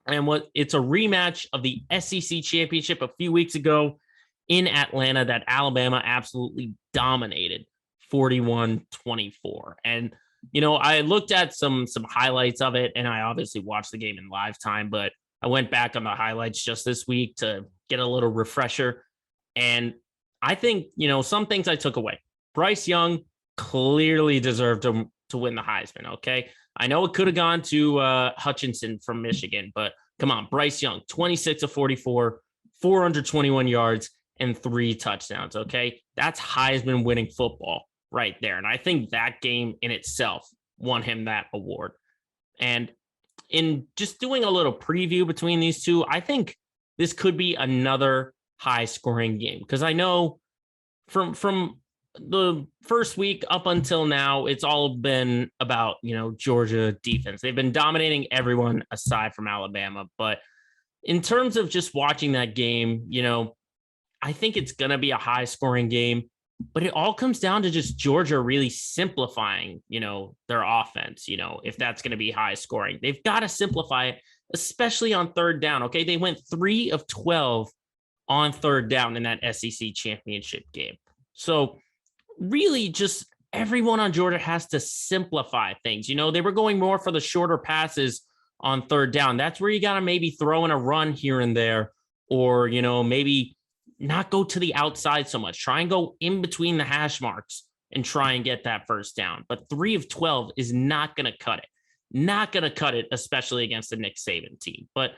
And it's a rematch of the SEC championship a few weeks ago in Atlanta that Alabama absolutely dominated 41-24. And, I looked at some highlights of it, and I obviously watched the game in live time, but I went back on the highlights just this week to get a little refresher. And I think, some things I took away. Bryce Young clearly deserved to win the Heisman, okay? I know it could have gone to Hutchinson from Michigan, but come on, Bryce Young, 26 of 44, 421 yards, and 3 touchdowns, okay? That's Heisman winning football right there. And I think that game in itself won him that award. And in just doing a little preview between these two, I think this could be another high-scoring game because I know from the first week up until now, it's all been about, Georgia defense. They've been dominating everyone aside from Alabama. But in terms of just watching that game, I think it's going to be a high-scoring game. But it all comes down to just Georgia really simplifying, their offense, if that's going to be high-scoring. They've got to simplify it, especially on third down, okay? They went 3 of 12 on third down in that SEC championship game. So really just everyone on Georgia has to simplify things. They were going more for the shorter passes on third down. That's where you got to maybe throw in a run here and there, or, maybe not go to the outside so much. Try and go in between the hash marks and try and get that first down. But 3 of 12 is not going to cut it. Not going to cut it, especially against the Nick Saban team. But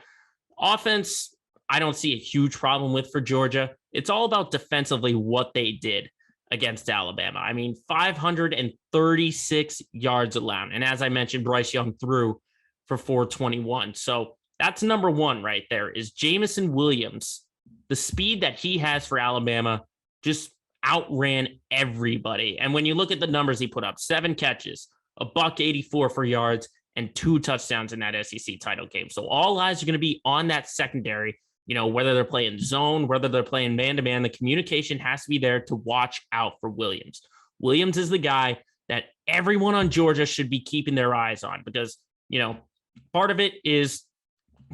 offense, I don't see a huge problem with for Georgia. It's all about defensively what they did against Alabama. I mean, 536 yards allowed. And as I mentioned, Bryce Young threw for 421. So that's number one right there is Jamison Williams. The speed that he has for Alabama just outran everybody. And when you look at the numbers he put up, 7 catches, $184 for yards, and 2 touchdowns in that SEC title game. So all eyes are going to be on that secondary, whether they're playing zone, whether they're playing man-to-man, the communication has to be there to watch out for Williams. Williams is the guy that everyone on Georgia should be keeping their eyes on because, part of it is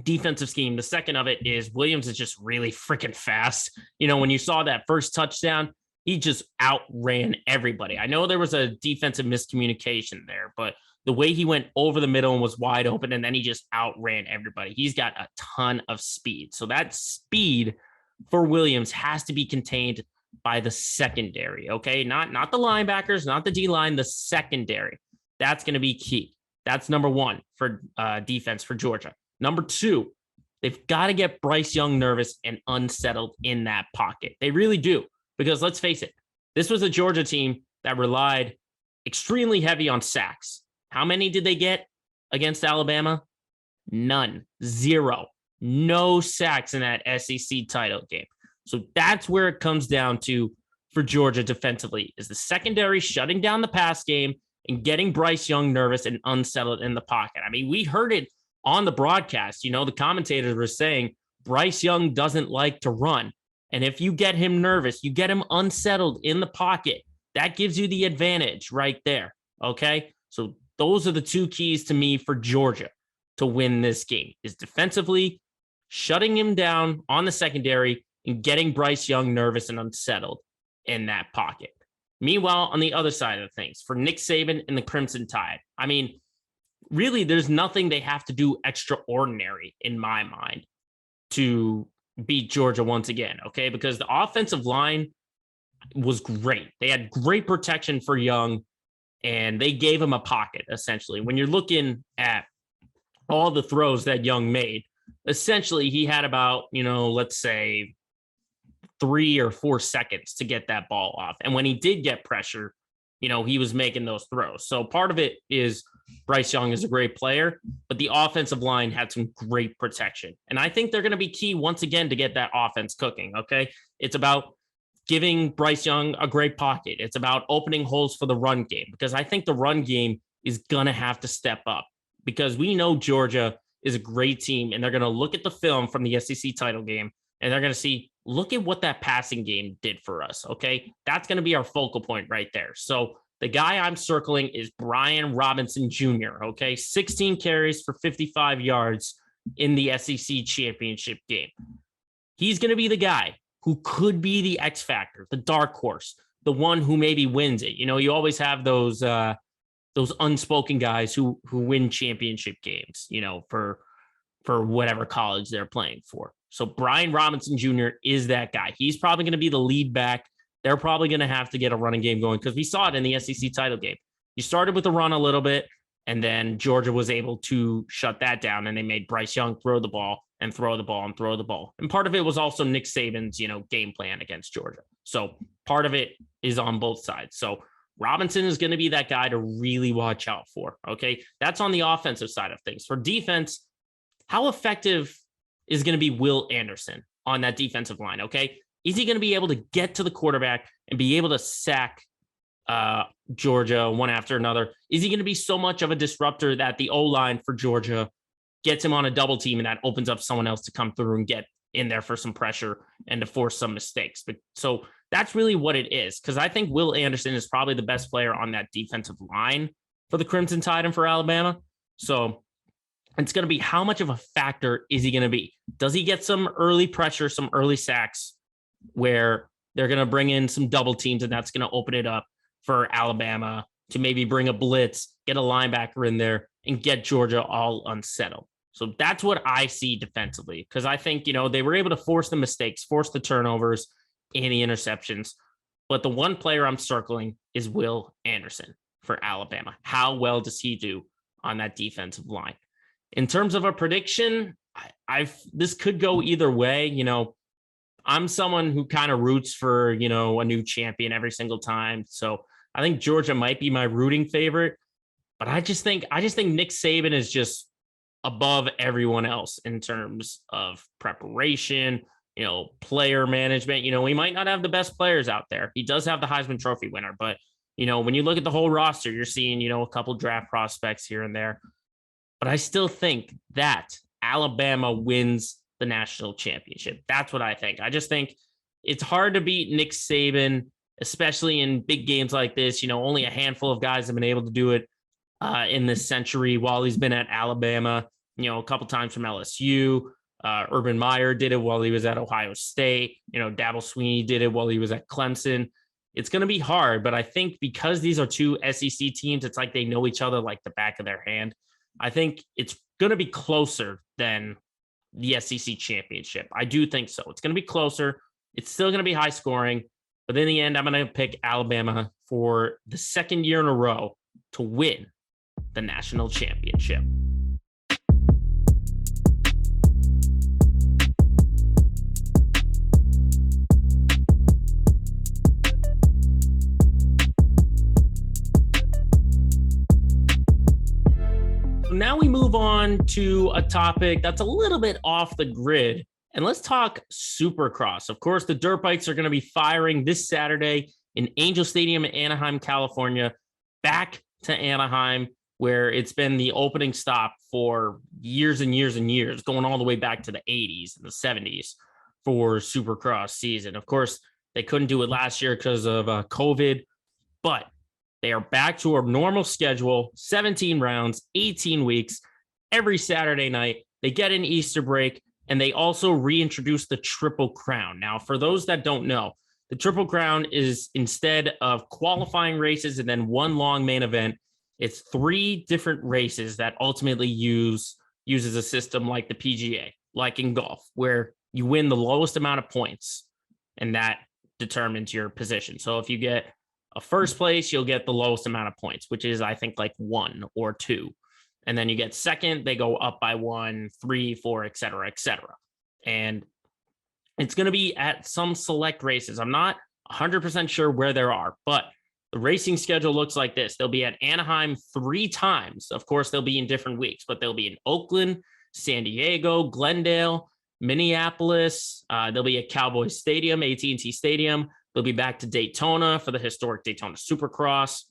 defensive scheme. The second of it is Williams is just really freaking fast. When you saw that first touchdown, he just outran everybody. I know there was a defensive miscommunication there, but the way he went over the middle and was wide open, and then he just outran everybody. He's got a ton of speed. So that speed for Williams has to be contained by the secondary, okay? Not the linebackers, not the D-line, the secondary. That's going to be key. That's number one for defense for Georgia. Number two, they've got to get Bryce Young nervous and unsettled in that pocket. They really do, because let's face it, this was a Georgia team that relied extremely heavy on sacks. How many did they get against Alabama? None. 0. No sacks in that SEC title game. So that's where it comes down to for Georgia defensively, is the secondary shutting down the pass game and getting Bryce Young nervous and unsettled in the pocket. I mean, we heard it on the broadcast. The commentators were saying Bryce Young doesn't like to run. And if you get him nervous, you get him unsettled in the pocket, that gives you the advantage right there. Okay? So those are the 2 keys to me for Georgia to win this game, is defensively shutting him down on the secondary and getting Bryce Young nervous and unsettled in that pocket. Meanwhile, on the other side of things, for Nick Saban and the Crimson Tide, I mean, really, there's nothing they have to do extraordinary in my mind to beat Georgia once again, okay? Because the offensive line was great. They had great protection for Young, and they gave him a pocket, essentially. When you're looking at all the throws that Young made, essentially he had about, let's say 3 or 4 seconds to get that ball off. And when he did get pressure, he was making those throws. So part of it is Bryce Young is a great player, but the offensive line had some great protection. And I think they're going to be key once again to get that offense cooking, okay? It's about giving Bryce Young a great pocket. It's about opening holes for the run game, because I think the run game is going to have to step up, because we know Georgia is a great team, and they're going to look at the film from the SEC title game, and they're going to see, look at what that passing game did for us, okay? That's going to be our focal point right there. So the guy I'm circling is Brian Robinson Jr., okay? 16 carries for 55 yards in the SEC championship game. He's going to be the guy who could be the X factor, the dark horse, the one who maybe wins it. You always have those unspoken guys who win championship games, for whatever college they're playing for. So Brian Robinson Jr. is that guy. He's probably going to be the lead back. They're probably going to have to get a running game going, because we saw it in the SEC title game. You started with the run a little bit, and then Georgia was able to shut that down, and they made Bryce Young throw the ball and throw the ball and throw the ball. And part of it was also Nick Saban's, game plan against Georgia. So part of it is on both sides. So Robinson is going to be that guy to really watch out for, okay? That's on the offensive side of things. For defense, how effective is going to be Will Anderson on that defensive line, okay? Is he going to be able to get to the quarterback and be able to sack Georgia one after another? Is he going to be so much of a disruptor that the O-line for Georgia gets him on a double team, and that opens up someone else to come through and get in there for some pressure and to force some mistakes? But so that's really what it is, because I think Will Anderson is probably the best player on that defensive line for the Crimson Tide and for Alabama. So it's going to be, how much of a factor is he going to be? Does he get some early pressure, some early sacks where they're going to bring in some double teams, and that's going to open it up for Alabama to maybe bring a blitz, get a linebacker in there, and get Georgia all unsettled? So that's what I see defensively, because I think, they were able to force the mistakes, force the turnovers and the interceptions. But the one player I'm circling is Will Anderson for Alabama. How well does he do on that defensive line? In terms of a prediction, this could go either way. I'm someone who kind of roots for, a new champion every single time. So I think Georgia might be my rooting favorite, but I just think Nick Saban is just above everyone else in terms of preparation, player management. He might not have the best players out there. He does have the Heisman Trophy winner, but when you look at the whole roster, you're seeing, a couple draft prospects here and there. but I still think that Alabama wins the national championship. That's what I think. I just think it's hard to beat Nick Saban, especially in big games like this. Only a handful of guys have been able to do it in this century while he's been at Alabama, a couple times from LSU. Urban Meyer did it while he was at Ohio State. Dabble Sweeney did it while he was at Clemson. It's going to be hard, but I think because these are two SEC teams, it's like they know each other like the back of their hand. I think it's going to be closer than the SEC championship. I do think so. It's going to be closer. It's still going to be high scoring, but in the end, I'm going to pick Alabama for the second year in a row to win the national championship. Now we move on to a topic that's a little bit off the grid, and let's talk Supercross. Of course, the dirt bikes are going to be firing this Saturday in Angel Stadium in Anaheim, California, back to Anaheim, where it's been the opening stop for years and years and years, going all the way back to the 80s and the 70s for Supercross season. Of course, they couldn't do it last year because of COVID, but they are back to a normal schedule, 17 rounds, 18 weeks, every Saturday night. They get an Easter break, and they also reintroduce the Triple Crown. Now, for those that don't know, the Triple Crown is, instead of qualifying races and then one long main event, it's 3 different races that ultimately uses a system like the PGA, like in golf, where you win the lowest amount of points, and that determines your position. So if you get a first place, you'll get the lowest amount of points, which is, I think, like 1 or 2. And then you get second, they go up by 1, 3, 4, et cetera, et cetera. And it's going to be at some select races. I'm not 100% sure where there are, but the racing schedule looks like this. They'll be at Anaheim 3 times. Of course, they'll be in different weeks, but they'll be in Oakland, San Diego, Glendale, Minneapolis. They'll be at Cowboy Stadium, AT&T Stadium. They'll be back to Daytona for the historic Daytona Supercross.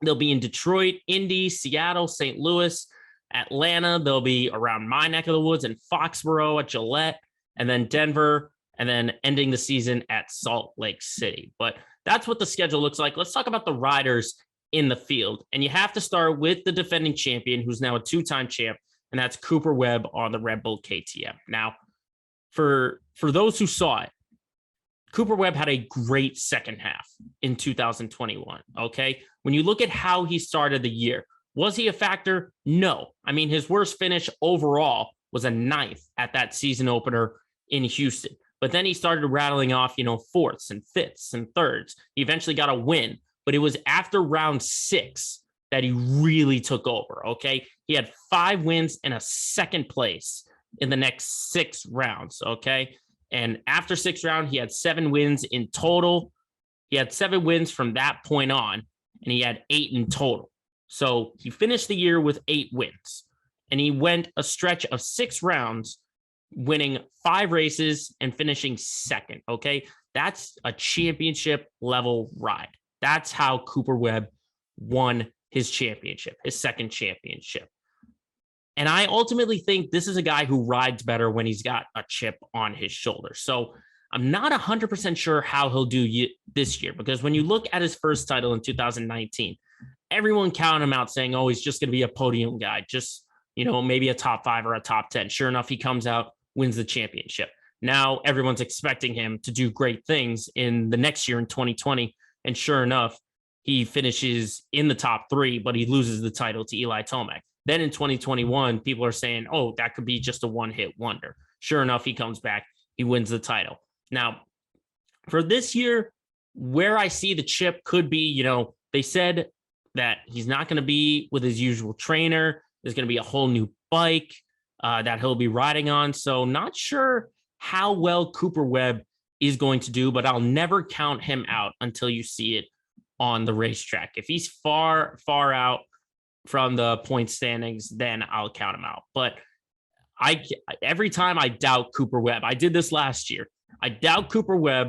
They'll be in Detroit, Indy, Seattle, St. Louis, Atlanta. They'll be around my neck of the woods in Foxborough at Gillette, and then Denver, and then ending the season at Salt Lake City. But that's what the schedule looks like. Let's talk about the riders in the field. And you have to start with the defending champion, who's now a 2-time champ, and that's Cooper Webb on the Red Bull KTM. Now, for those who saw it, Cooper Webb had a great second half in 2021, okay? When you look at how he started the year, was he a factor? No. I mean, his worst finish overall was a 9th at that season opener in Houston. But then he started rattling off, 4ths and 5ths and 3rds. He eventually got a win, but it was after round 6 that he really took over, okay? He had 5 wins and a second place in the next 6 rounds, okay? And after 6th round, he had 7 wins in total. He had 7 wins from that point on, and he had 8 in total. So he finished the year with 8 wins, and he went a stretch of 6 rounds, winning 5 races and finishing 2nd. Okay. That's a championship level ride. That's how Cooper Webb won his championship, his 2nd championship. And I ultimately think this is a guy who rides better when he's got a chip on his shoulder. So I'm not 100% sure how he'll do this year, because when you look at his first title in 2019, everyone counted him out saying, oh, he's just going to be a podium guy, just, maybe a top 5 or a top 10. Sure enough, he comes out, wins the championship. Now everyone's expecting him to do great things in the next year in 2020. And sure enough, he finishes in the top 3, but he loses the title to Eli Tomac. Then in 2021, people are saying, oh, that could be just a one-hit wonder. Sure enough, he comes back, he wins the title. Now, for this year, where I see the chip could be, they said that he's not going to be with his usual trainer. There's going to be a whole new bike that he'll be riding on. So not sure how well Cooper Webb is going to do, but I'll never count him out until you see it on the racetrack. If he's far, far out from the point standings, then I'll count him out. But every time I doubt Cooper Webb, I did this last year. I doubt Cooper Webb,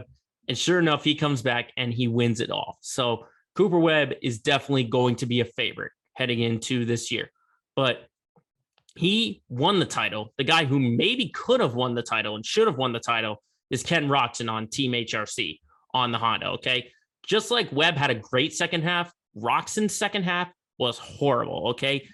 and sure enough, he comes back and he wins it all. So Cooper Webb is definitely going to be a favorite heading into this year. But he won the title. The guy who maybe could have won the title and should have won the title is Ken Roczen on Team HRC on the Honda. Okay. Just like Webb had a great second half, Roczen's second half was horrible. Okay.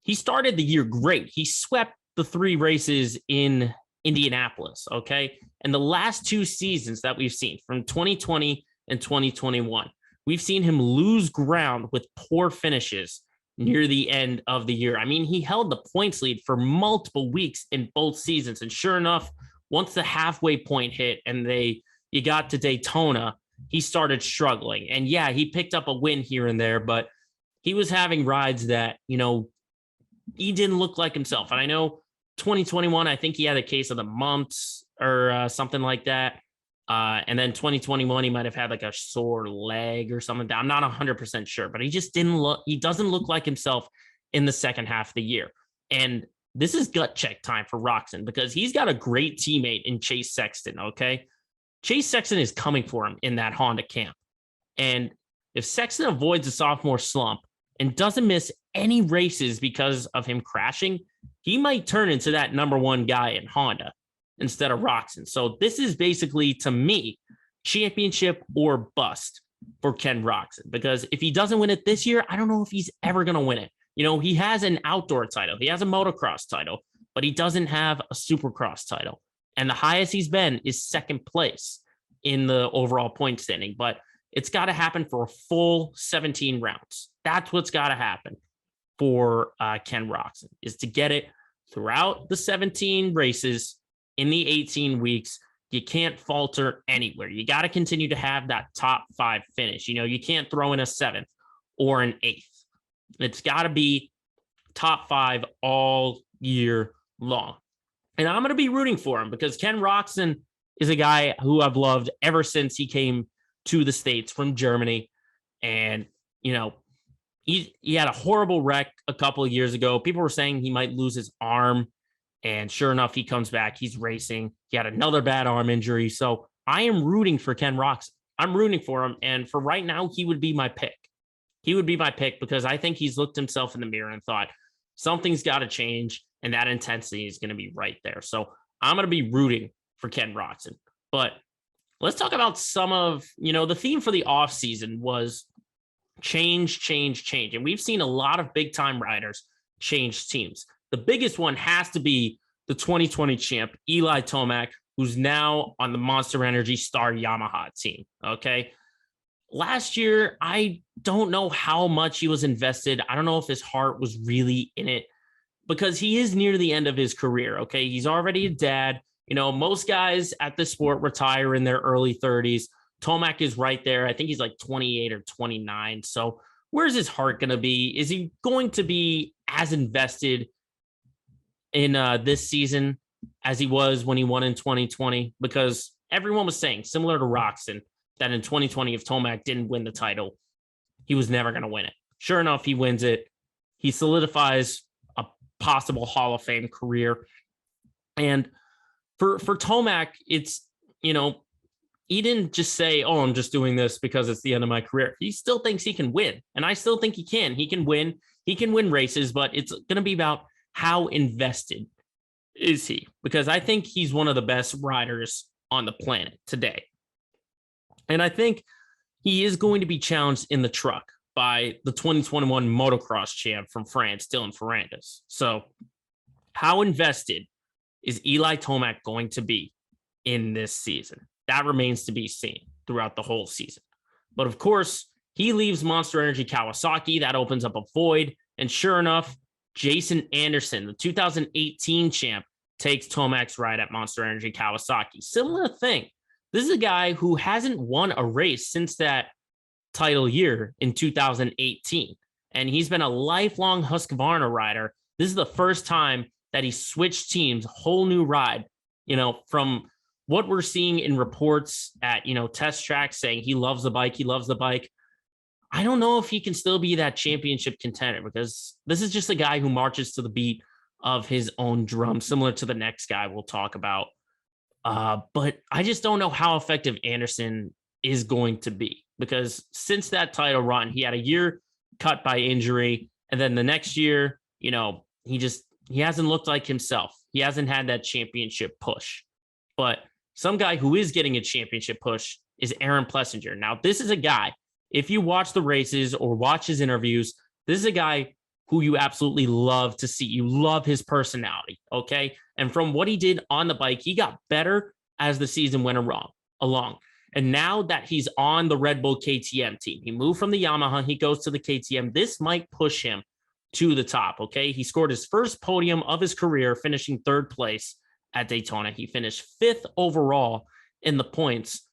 He started the year great. He swept the 3 races in Indianapolis. Okay. And the last 2 seasons that we've seen from 2020 and 2021, we've seen him lose ground with poor finishes near the end of the year. I mean, he held the points lead for multiple weeks in both seasons. And sure enough, once the halfway point hit and you got to Daytona, he started struggling. And yeah, he picked up a win here and there, but he was having rides that, he didn't look like himself. And I know 2021, I think he had a case of the mumps or something like that. And then 2021, he might have had like a sore leg or something. I'm not 100% sure, but he doesn't look like himself in the second half of the year. And this is gut check time for Roczen because he's got a great teammate in Chase Sexton. Okay. Chase Sexton is coming for him in that Honda camp. And if Sexton avoids a sophomore slump and doesn't miss any races because of him crashing, he might turn into that number 1 guy in Honda instead of Roczen. So this is basically, to me, championship or bust for Ken Roczen, because if he doesn't win it this year, I don't know if he's ever going to win it. He has an outdoor title. He has a motocross title, but he doesn't have a supercross title. And the highest he's been is second place in the overall point standing, but it's got to happen for a full 17 rounds. That's what's got to happen for Ken Roczen, is to get it throughout the 17 races in the 18 weeks. You can't falter anywhere. You got to continue to have that top 5 finish. You can't throw in a 7th or an 8th. It's got to be top 5 all year long. And I'm going to be rooting for him because Ken Roczen is a guy who I've loved ever since he came to the States from Germany. And, he had a horrible wreck a couple of years ago. People were saying he might lose his arm. And sure enough, he comes back. He's racing. He had another bad arm injury. So I am rooting for Ken Roczen. I'm rooting for him. And for right now, he would be my pick. He would be my pick because I think he's looked himself in the mirror and thought something's got to change. And that intensity is going to be right there. So I'm going to be rooting for Ken Roczen. But let's talk about some of, the theme for the offseason was change. And we've seen a lot of big time riders change teams. The biggest one has to be the 2020 champ, Eli Tomac, who's now on the Monster Energy Star Yamaha team. Okay. Last year, I don't know how much he was invested. I don't know if his heart was really in it because he is near the end of his career. Okay. He's already a dad. Most guys at this sport retire in their early 30s. Tomac is right there. I think he's like 28 or 29. So where's his heart going to be? Is he going to be as invested in this season as he was when he won in 2020? Because everyone was saying, similar to Roczen, that in 2020, if Tomac didn't win the title, he was never going to win it. Sure enough, he wins it. He solidifies a possible Hall of Fame career. And for Tomac, it's, he didn't just say, oh, I'm just doing this because it's the end of my career. He still thinks he can win. And I still think he can. He can win. He can win races, but it's going to be about how invested is he? Because I think he's one of the best riders on the planet today. And I think he is going to be challenged in the truck by the 2021 motocross champ from France, Dylan Ferrandis. So how invested is Eli Tomac going to be in this season? That remains to be seen throughout the whole season. But of course, he leaves Monster Energy Kawasaki. That opens up a void. And sure enough, Jason Anderson, the 2018 champ, takes Tomac's ride at Monster Energy Kawasaki. Similar thing. This is a guy who hasn't won a race since that title year in 2018. And he's been a lifelong Husqvarna rider. This is the first time that he switched teams, whole new ride, from what we're seeing in reports at, test tracks saying he loves the bike. I don't know if he can still be that championship contender because this is just a guy who marches to the beat of his own drum, similar to the next guy we'll talk about. But I just don't know how effective Anderson is going to be because since that title run, he had a year cut by injury. And then the next year, he just he hasn't looked like himself. He hasn't had that championship push. But some guy who is getting a championship push is Aaron Plessinger. Now, this is a guy, if you watch the races or watch his interviews, this is a guy who you absolutely love to see. You love his personality, okay? And from what he did on the bike, he got better as the season went along. And now that he's on the Red Bull KTM team, he moved from the Yamaha, he goes to the KTM. This might push him to the top, okay? He scored his first podium of his career, finishing third place at Daytona. He finished fifth overall in the points.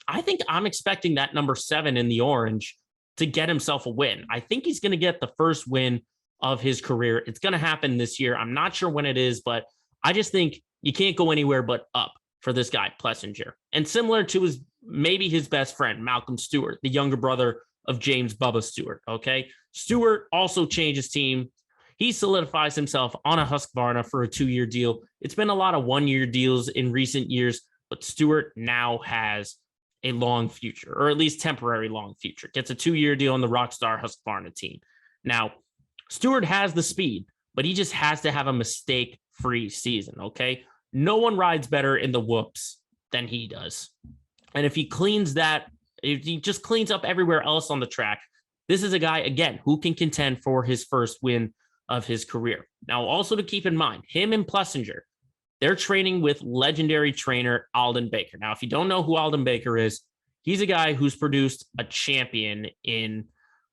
I think I'm expecting that number 7 in the orange to get himself a win. I think he's going to get the first win of his career. It's going to happen this year. I'm not sure when it is, but I just think you can't go anywhere but up for this guy, Plessinger. And similar to maybe his best friend, Malcolm Stewart, the younger brother of James Bubba Stewart, okay? Stewart also changes team. He solidifies himself on a Husqvarna for a 2-year deal. It's been a lot of 1-year deals in recent years, but Stewart now has a long future, or at least temporary long future. Gets a 2-year deal on the Rockstar Husqvarna team. Now, Stewart has the speed, but he just has to have a mistake-free season, okay? No one rides better in the whoops than he does. And if he just cleans up everywhere else on the track, this is a guy, again, who can contend for his first win of his career. Now, also to keep in mind, him and Plessinger, they're training with legendary trainer Alden Baker. Now, if you don't know who Alden Baker is, he's a guy who's produced a champion in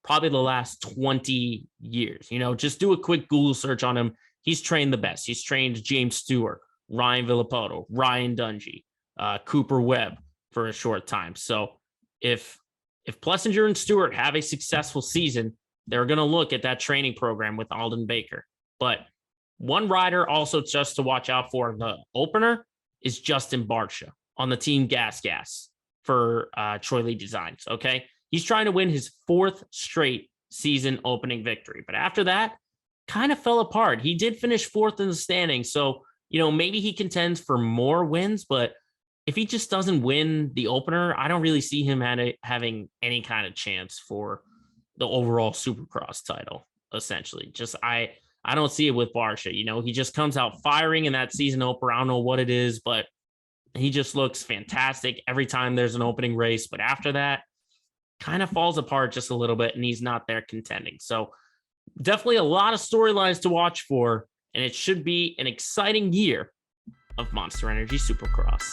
probably the last 20 years. Just do a quick Google search on him. He's trained the best. He's trained James Stewart, Ryan Villapoto, Ryan Dungey, Cooper Webb for a short time. So if Plessinger and Stewart have a successful season, they're going to look at that training program with Alden Baker. But one rider also just to watch out for in the opener is Justin Barcia on the team Gas for Troy Lee Designs, okay? He's trying to win his 4th straight season opening victory. But after that, kind of fell apart. He did finish 4th in the standings. So, maybe he contends for more wins, but if he just doesn't win the opener, I don't really see him having any kind of chance for the overall Supercross title, essentially. I don't see it with Barcia. He just comes out firing in that season opener. I don't know what it is, but he just looks fantastic every time there's an opening race. But after that, kind of falls apart just a little bit, and he's not there contending. So definitely a lot of storylines to watch for, and it should be an exciting year of Monster Energy Supercross.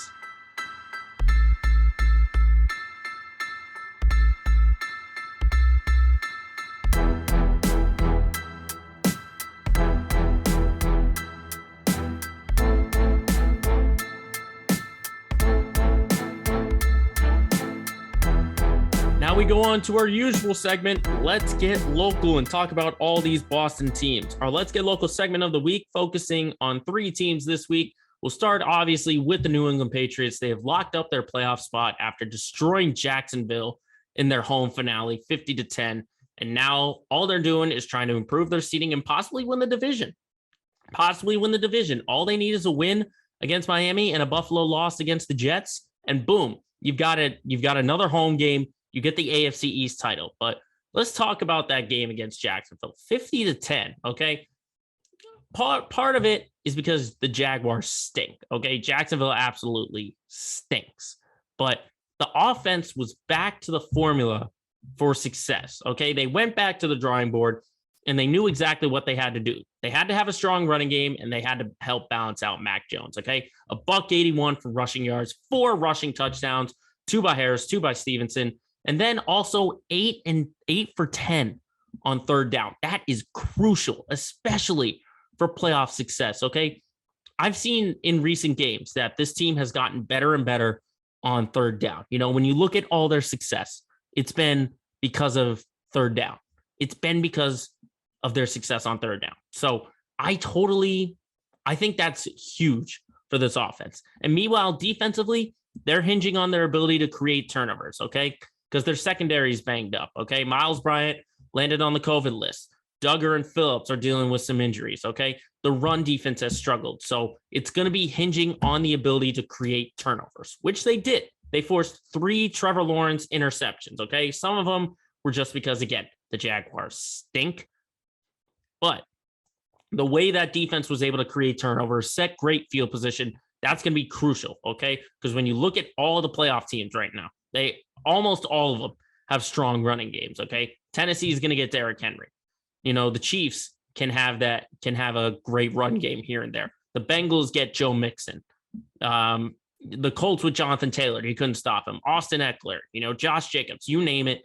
Now we go on to our usual segment, Let's Get Local, and talk about all these Boston teams. Our Let's Get Local segment of the week, focusing on 3 teams this week. We'll start, obviously, with the New England Patriots. They have locked up their playoff spot after destroying Jacksonville in their home finale, 50-10. And now all they're doing is trying to improve their seeding and possibly win the division. All they need is a win against Miami and a Buffalo loss against the Jets. And boom, you've got another home game. You get the AFC East title. But let's talk about that game against Jacksonville, 50-10, okay? Part of it is because the Jaguars stink, okay? Jacksonville absolutely stinks. But the offense was back to the formula for success, okay? They went back to the drawing board, and they knew exactly what they had to do. They had to have a strong running game, and they had to help balance out Mac Jones, okay? $181 for rushing yards, 4 rushing touchdowns, 2 by Harris, 2 by Stevenson. And then also 8 for 10 on third down. That is crucial, especially for playoff success, okay? I've seen in recent games that this team has gotten better and better on third down. When you look at all their success, it's been because of third down. It's been because of their success on third down. So I think that's huge for this offense. And meanwhile, defensively, they're hinging on their ability to create turnovers, okay? Because their secondary is banged up, okay? Miles Bryant landed on the COVID list. Duggar and Phillips are dealing with some injuries, okay? The run defense has struggled. So it's going to be hinging on the ability to create turnovers, which they did. They forced 3 Trevor Lawrence interceptions, okay? Some of them were just because, again, the Jaguars stink. But the way that defense was able to create turnovers, set great field position, that's going to be crucial, okay? Because when you look at all the playoff teams right now, they almost all of them have strong running games, okay? Tennessee is going to get Derrick Henry. The Chiefs can have a great run game here and there. The Bengals get Joe Mixon. The Colts with Jonathan Taylor, you couldn't stop him. Austin Eckler, Josh Jacobs, you name it.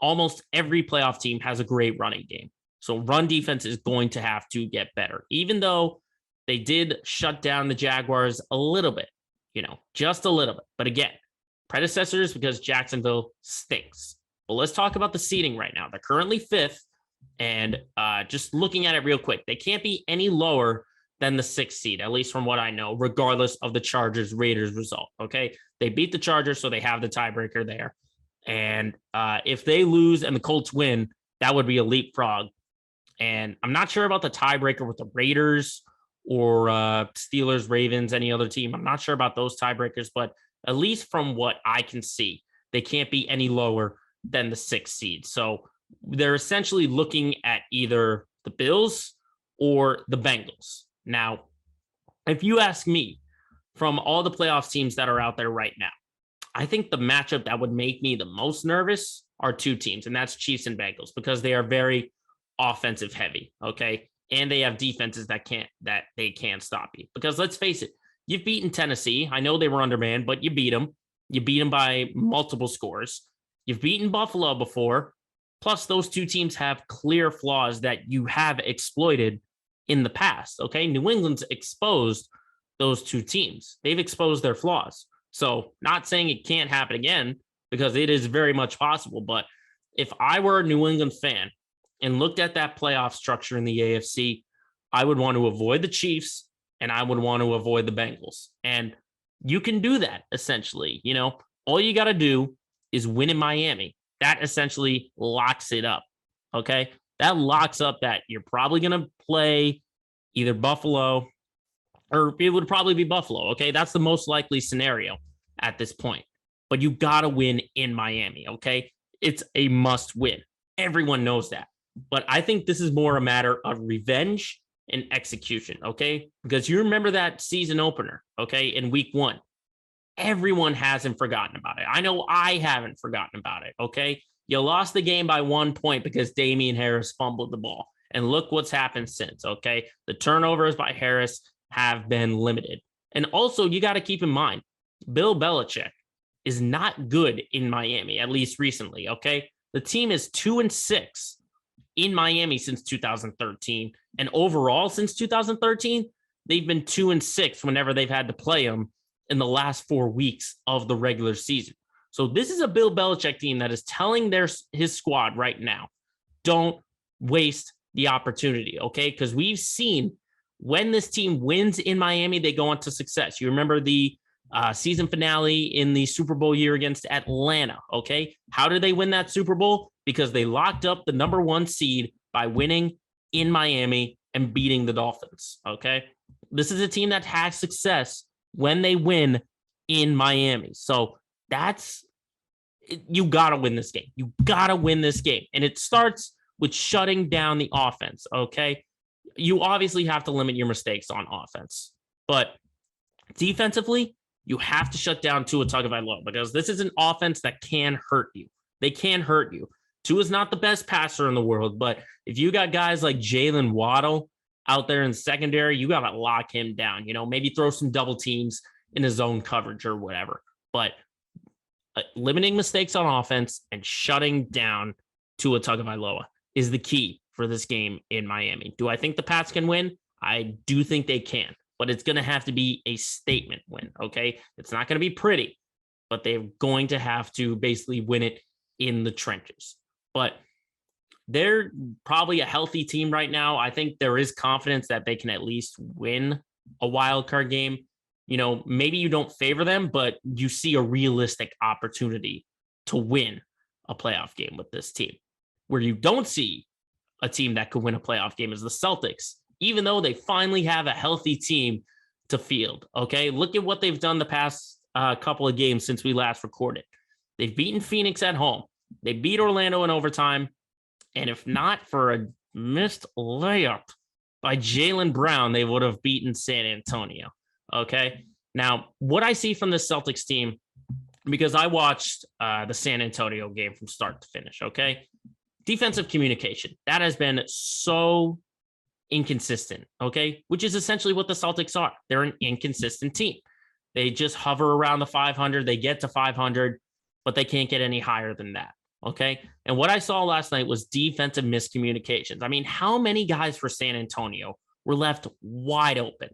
Almost every playoff team has a great running game. So run defense is going to have to get better, even though they did shut down the Jaguars a little bit, just a little bit. But again, predecessors because Jacksonville stinks. Well, let's talk about the seeding right now. They're currently 5th, and just looking at it real quick, they can't be any lower than the 6th seed, at least from what I know, regardless of the Chargers-Raiders result, okay? They beat the Chargers, so they have the tiebreaker there. And if they lose and the Colts win, that would be a leapfrog. And I'm not sure about the tiebreaker with the Raiders or Steelers, Ravens, any other team. I'm not sure about those tiebreakers, but at least from what I can see, they can't be any lower than the 6th seed. So they're essentially looking at either the Bills or the Bengals. Now, if you ask me, from all the playoff teams that are out there right now, I think the matchup that would make me the most nervous are 2 teams, and that's Chiefs and Bengals, because they are very offensive heavy, okay? And they have defenses that they can't stop you. Because let's face it, you've beaten Tennessee. I know they were undermanned, but you beat them. You beat them by multiple scores. You've beaten Buffalo before. Plus, those 2 teams have clear flaws that you have exploited in the past, okay? New England's exposed those 2 teams. They've exposed their flaws. So not saying it can't happen again, because it is very much possible. But if I were a New England fan and looked at that playoff structure in the AFC, I would want to avoid the Chiefs and I would want to avoid the Bengals. And you can do that, essentially. All you got to do is win in Miami. That essentially locks it up, okay? That locks up that you're probably going to play either Buffalo, or it would probably be Buffalo, okay? That's the most likely scenario at this point. But you got to win in Miami, okay? It's a must win. Everyone knows that. But I think this is more a matter of revenge and execution, okay? Because you remember that season opener, okay, in week 1. Everyone hasn't forgotten about it. I know I haven't forgotten about it, okay? You lost the game by 1 point because Damian Harris fumbled the ball. And look what's happened since, okay? The turnovers by Harris have been limited. And also, you got to keep in mind, Bill Belichick is not good in Miami, at least recently, okay? The team is 2-6 in Miami since 2013. And overall, since 2013, they've been 2-6 whenever they've had to play them in the last 4 weeks of the regular season. So this is a Bill Belichick team that is telling his squad right now, don't waste the opportunity, okay? Because we've seen when this team wins in Miami, they go on to success. You remember the season finale in the Super Bowl year against Atlanta, okay? How did they win that Super Bowl? Because they locked up the number 1 seed by winning in Miami and beating the Dolphins, okay? This is a team that has success when they win in Miami. So you got to win this game. You got to win this game. And it starts with shutting down the offense, okay? You obviously have to limit your mistakes on offense. But defensively, you have to shut down Tua Tagovailoa, because this is an offense that can hurt you. They can hurt you. Tua's not the best passer in the world, but if you got guys like Jalen Waddle out there in secondary, you got to lock him down. Maybe throw some double teams in his zone coverage or whatever. But limiting mistakes on offense and shutting down Tua Tagovailoa is the key for this game in Miami. Do I think the Pats can win? I do think they can, but it's going to have to be a statement win, okay? It's not going to be pretty, but they're going to have to basically win it in the trenches. But they're probably a healthy team right now. I think there is confidence that they can at least win a wild card game. Maybe you don't favor them, but you see a realistic opportunity to win a playoff game with this team. Where you don't see a team that could win a playoff game is the Celtics, even though they finally have a healthy team to field. Okay, look at what they've done the past couple of games since we last recorded. They've beaten Phoenix at home. They beat Orlando in overtime. And if not for a missed layup by Jaylen Brown, they would have beaten San Antonio. Okay. Now, what I see from the Celtics team, because I watched the San Antonio game from start to finish. Okay. Defensive communication, that has been so inconsistent. Okay. Which is essentially what the Celtics are. They're an inconsistent team. They just hover around the 500. They get to 500, but they can't get any higher than that. Okay. And what I saw last night was defensive miscommunications. I mean, how many guys for San Antonio were left wide open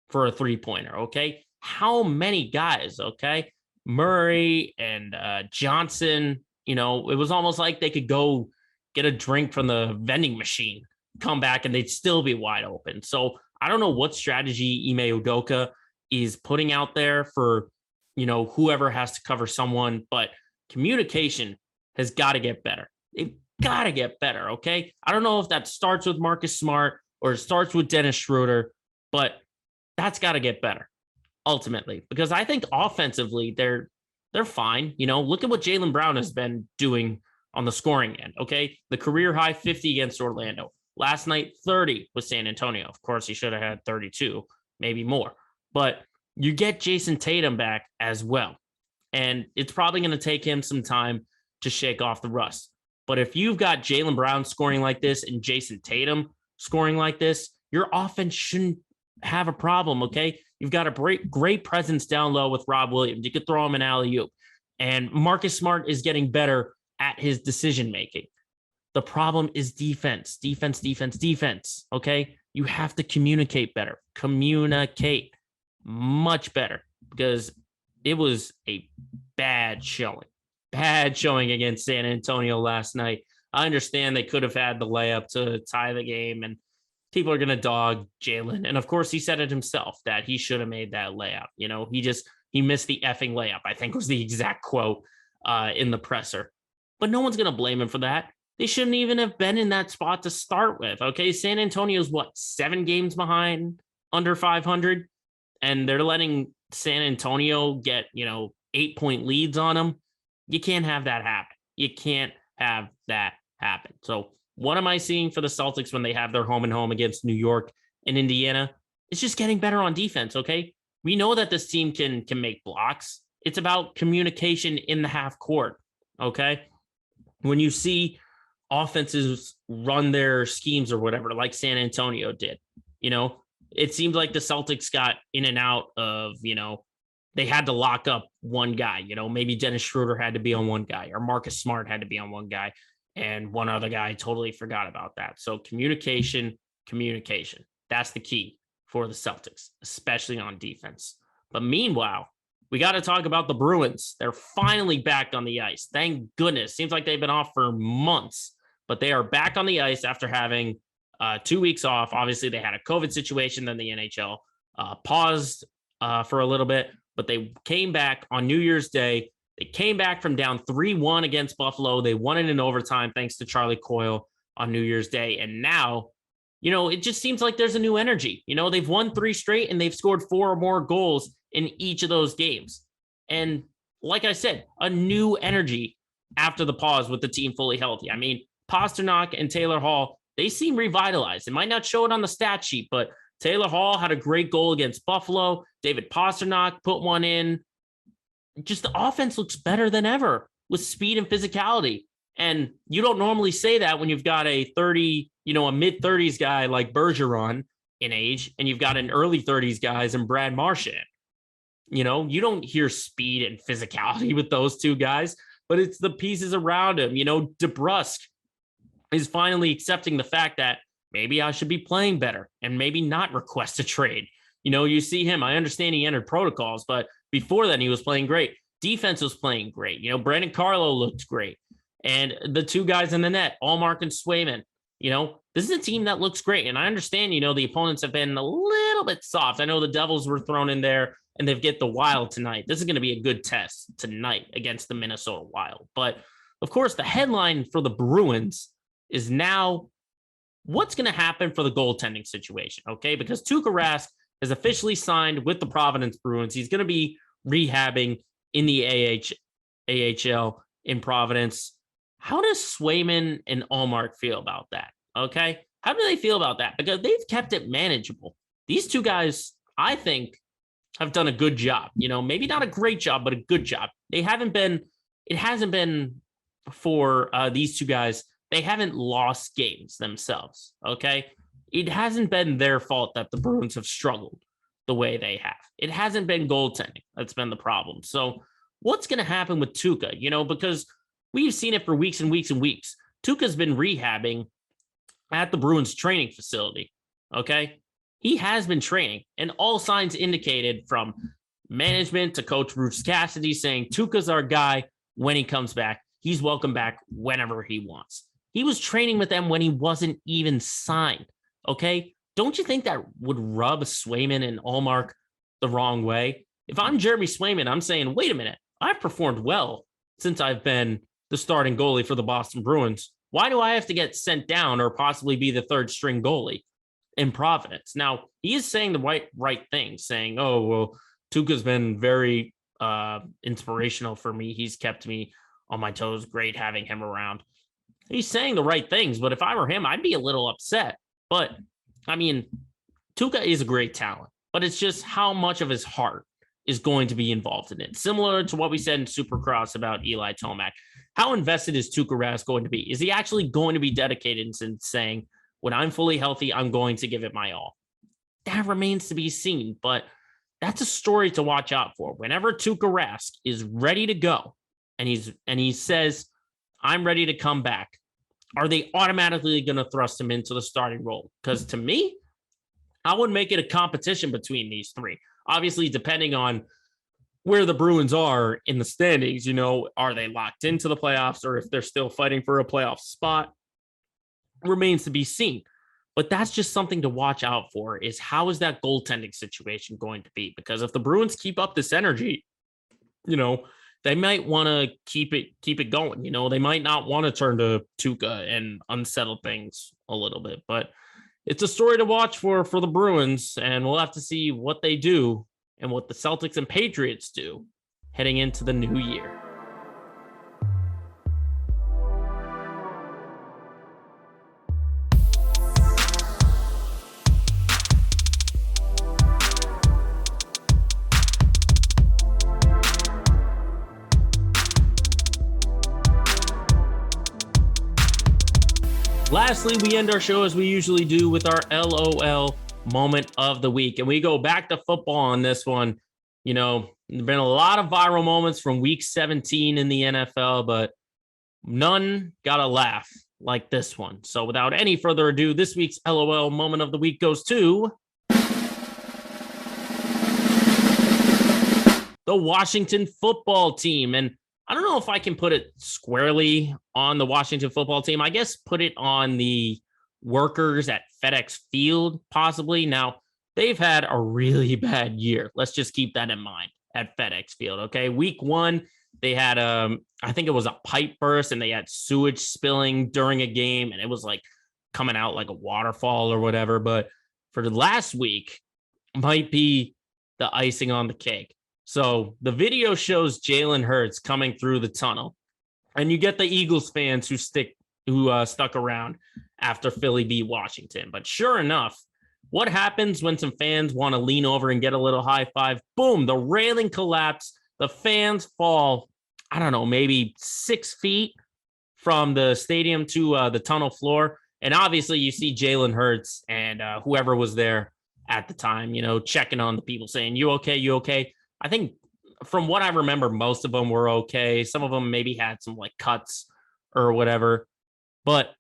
for a 3-pointer? Okay. How many guys? Okay. Murray and Johnson, it was almost like they could go get a drink from the vending machine, come back, and they'd still be wide open. So I don't know what strategy Ime Udoka is putting out there for, whoever has to cover someone, but communication has got to get better. They've got to get better. Okay. I don't know if that starts with Marcus Smart or it starts with Dennis Schroeder, but that's got to get better ultimately, because I think offensively they're fine. Look at what Jaylen Brown has been doing on the scoring end. Okay. The career high 50 against Orlando. Last night, 30 with San Antonio. Of course, he should have had 32, maybe more. But you get Jason Tatum back as well. And it's probably going to take him some time to shake off the rust. But if you've got Jaylen Brown scoring like this and Jason Tatum scoring like this, your offense shouldn't have a problem, okay? You've got a great presence down low with Rob Williams. You could throw him an alley-oop. And Marcus Smart is getting better at his decision-making. The problem is defense, okay? You have to communicate better. Communicate much better, because it was a bad showing against San Antonio last night. I understand they could have had the layup to tie the game, and people are going to dog Jaylen. And of course, he said it himself that he should have made that layup. He missed the effing layup, I think was the exact quote in the presser. But no one's going to blame him for that. They shouldn't even have been in that spot to start with. Okay. San Antonio's 7 games behind, under 500, and they're letting San Antonio get, 8-point leads on them. You can't have that happen. You can't have that happen. So what am I seeing for the Celtics when they have their home and home against New York and Indiana? It's just getting better on defense. Okay. We know that this team can make blocks. It's about communication in the half court. Okay. When you see offenses run their schemes or whatever, like San Antonio did, it seemed like the Celtics got in and out of, they had to lock up one guy, maybe Dennis Schroeder had to be on one guy, or Marcus Smart had to be on one guy, and one other guy totally forgot about that. So communication, that's the key for the Celtics, especially on defense. But meanwhile, we got to talk about the Bruins. They're finally back on the ice. Thank goodness. Seems like they've been off for months, but they are back on the ice after having 2 weeks off. Obviously, they had a COVID situation, then the NHL paused for a little bit, but they came back on New Year's Day. They came back from down 3-1 against Buffalo. They won it in overtime thanks to Charlie Coyle on New Year's Day. And now, it just seems like there's a new energy. They've won 3 straight and they've scored 4 or more goals in each of those games. And like I said, a new energy after the pause with the team fully healthy. I mean, Pasternak and Taylor Hall, they seem revitalized. It might not show it on the stat sheet, but Taylor Hall had a great goal against Buffalo. David Pasternak put one in. Just the offense looks better than ever with speed and physicality. And you don't normally say that when you've got a mid-30s guy like Bergeron in age, and you've got an early 30s guys and Brad Marchand. You don't hear speed and physicality with those two guys, but it's the pieces around him. DeBrusk is finally accepting the fact that maybe I should be playing better and maybe not request a trade. You see him. I understand he entered protocols, but before then he was playing great. Defense was playing great. Brandon Carlo looked great. And the 2 guys in the net, Allmark and Swayman, this is a team that looks great. And I understand, the opponents have been a little bit soft. I know the Devils were thrown in there and they've get the Wild tonight. This is going to be a good test tonight against the Minnesota Wild. But of course, the headline for the Bruins is now what's going to happen for the goaltending situation. Okay. Because Tuukka Rask has officially signed with the Providence Bruins. He's going to be rehabbing in the AHL in Providence. How does Swayman and Allmark feel about that? Okay. How do they feel about that? Because they've kept it manageable. These two guys, I think, have done a good job. Maybe not a great job, but a good job. It hasn't been for these two guys. They haven't lost games themselves. Okay. It hasn't been their fault that the Bruins have struggled the way they have. It hasn't been goaltending that's been the problem. So what's going to happen with Tuukka? Because we've seen it for weeks and weeks and weeks. Tuukka's been rehabbing at the Bruins training facility. Okay. He has been training, and all signs indicated from management to Coach Bruce Cassidy saying Tuukka's our guy when he comes back. He's welcome back whenever he wants. He was training with them when he wasn't even signed. Okay. Don't you think that would rub Swayman and Allmark the wrong way? If I'm Jeremy Swayman, I'm saying, wait a minute, I've performed well since I've been the starting goalie for the Boston Bruins. Why do I have to get sent down or possibly be the third string goalie in Providence? Now, he is saying the right thing, saying, oh, well, Tuukka's been very inspirational for me. He's kept me on my toes. Great having him around. He's saying the right things, but if I were him, I'd be a little upset. But, I mean, Tuukka is a great talent, but it's just how much of his heart is going to be involved in it. Similar to what we said in Supercross about Eli Tomac. How invested is Tuukka Rask going to be? Is he actually going to be dedicated and saying, when I'm fully healthy, I'm going to give it my all? That remains to be seen, but that's a story to watch out for. Whenever Tuukka Rask is ready to go and he says, I'm ready to come back, are they automatically going to thrust him into the starting role? Because to me, I would make it a competition between these three. Obviously, depending on where the Bruins are in the standings, are they locked into the playoffs or if they're still fighting for a playoff spot remains to be seen. But that's just something to watch out for, is how is that goaltending situation going to be? Because if the Bruins keep up this energy, they might want to keep it going. They might not want to turn to Tuukka and unsettle things a little bit. But it's a story to watch for the Bruins, and we'll have to see what they do and what the Celtics and Patriots do heading into the new year. Lastly, we end our show as we usually do with our LOL moment of the week. And we go back to football on this one. There've been a lot of viral moments from week 17 in the NFL, but none got a laugh like this one. So without any further ado, this week's LOL moment of the week goes to the Washington football team. And I don't know if I can put it squarely on the Washington football team. I guess put it on the workers at FedEx Field, possibly. Now, they've had a really bad year. Let's just keep that in mind at FedEx Field, okay? Week 1, they had, I think it was a pipe burst, and they had sewage spilling during a game, and it was like coming out like a waterfall or whatever. But for the last week, might be the icing on the cake. So the video shows Jalen Hurts coming through the tunnel, and you get the Eagles fans who stuck around after Philly beat Washington. But sure enough, what happens when some fans want to lean over and get a little high five? Boom, the railing collapsed. The fans fall, I don't know, maybe 6 feet from the stadium to the tunnel floor. And obviously you see Jalen Hurts and whoever was there at the time, checking on the people saying, you okay? You okay? I think from what I remember, most of them were okay. Some of them maybe had some like cuts or whatever. But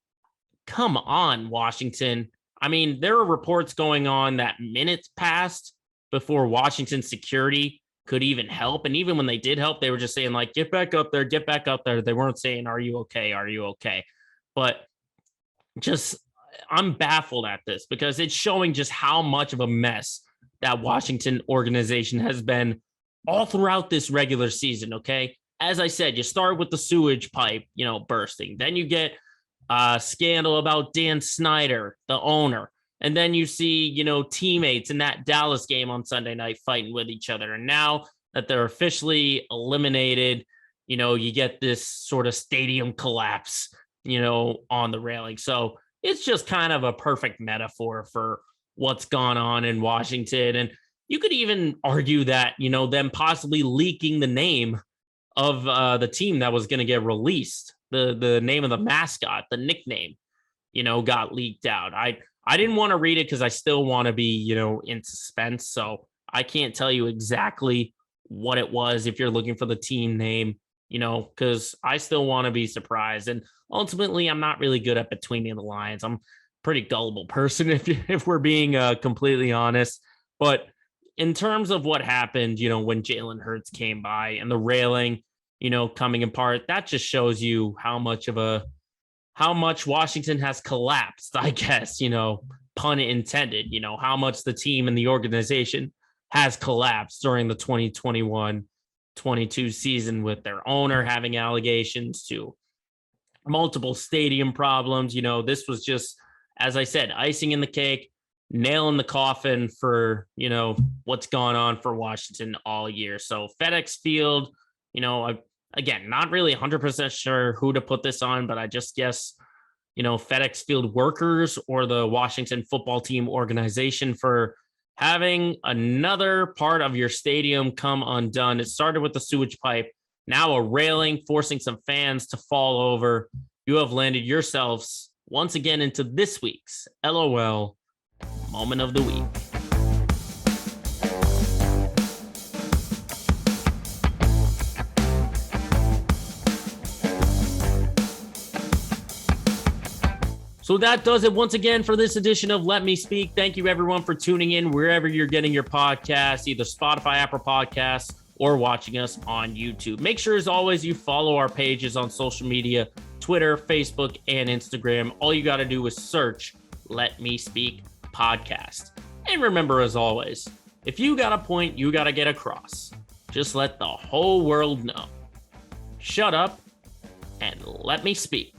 come on, Washington. I mean, there are reports going on that minutes passed before Washington security could even help. And even when they did help, they were just saying like, get back up there, get back up there. They weren't saying, are you okay? Are you okay? But I'm baffled at this because it's showing just how much of a mess that Washington organization has been all throughout this regular season, okay? As I said, you start with the sewage pipe, bursting. Then you get a scandal about Dan Snyder, the owner. And then you see, teammates in that Dallas game on Sunday night fighting with each other. And now that they're officially eliminated, you get this sort of stadium collapse, on the railing. So it's just kind of a perfect metaphor for what's gone on in Washington. And you could even argue that, them possibly leaking the name of the team that was going to get released, the name of the mascot, the nickname, got leaked out. I didn't want to read it because I still want to be, in suspense. So I can't tell you exactly what it was if you're looking for the team name, because I still want to be surprised. And ultimately, I'm not really good at between the lines. I'm a pretty gullible person, if we're being completely honest. But in terms of what happened, when Jalen Hurts came by and the railing, coming apart, that just shows you how much Washington has collapsed, I guess, pun intended, how much the team and the organization has collapsed during the 2021-22 season, with their owner having allegations to multiple stadium problems. This was just, as I said, icing in the cake, nail in the coffin for, what's gone on for Washington all year. So FedEx Field, again, not really 100% sure who to put this on, but I just guess, FedEx Field workers or the Washington football team organization for having another part of your stadium come undone. It started with the sewage pipe, now a railing forcing some fans to fall over. You have landed yourselves once again into this week's LOL Moment of the Week. So that does it once again for this edition of Let Me Speak. Thank you, everyone, for tuning in wherever you're getting your podcasts, either Spotify, Apple Podcasts, or watching us on YouTube. Make sure, as always, you follow our pages on social media, Twitter, Facebook, and Instagram. All you got to do is search Let Me Speak Podcast. And remember, as always, if you got a point you got to get across, just let the whole world know. Shut up and let me speak.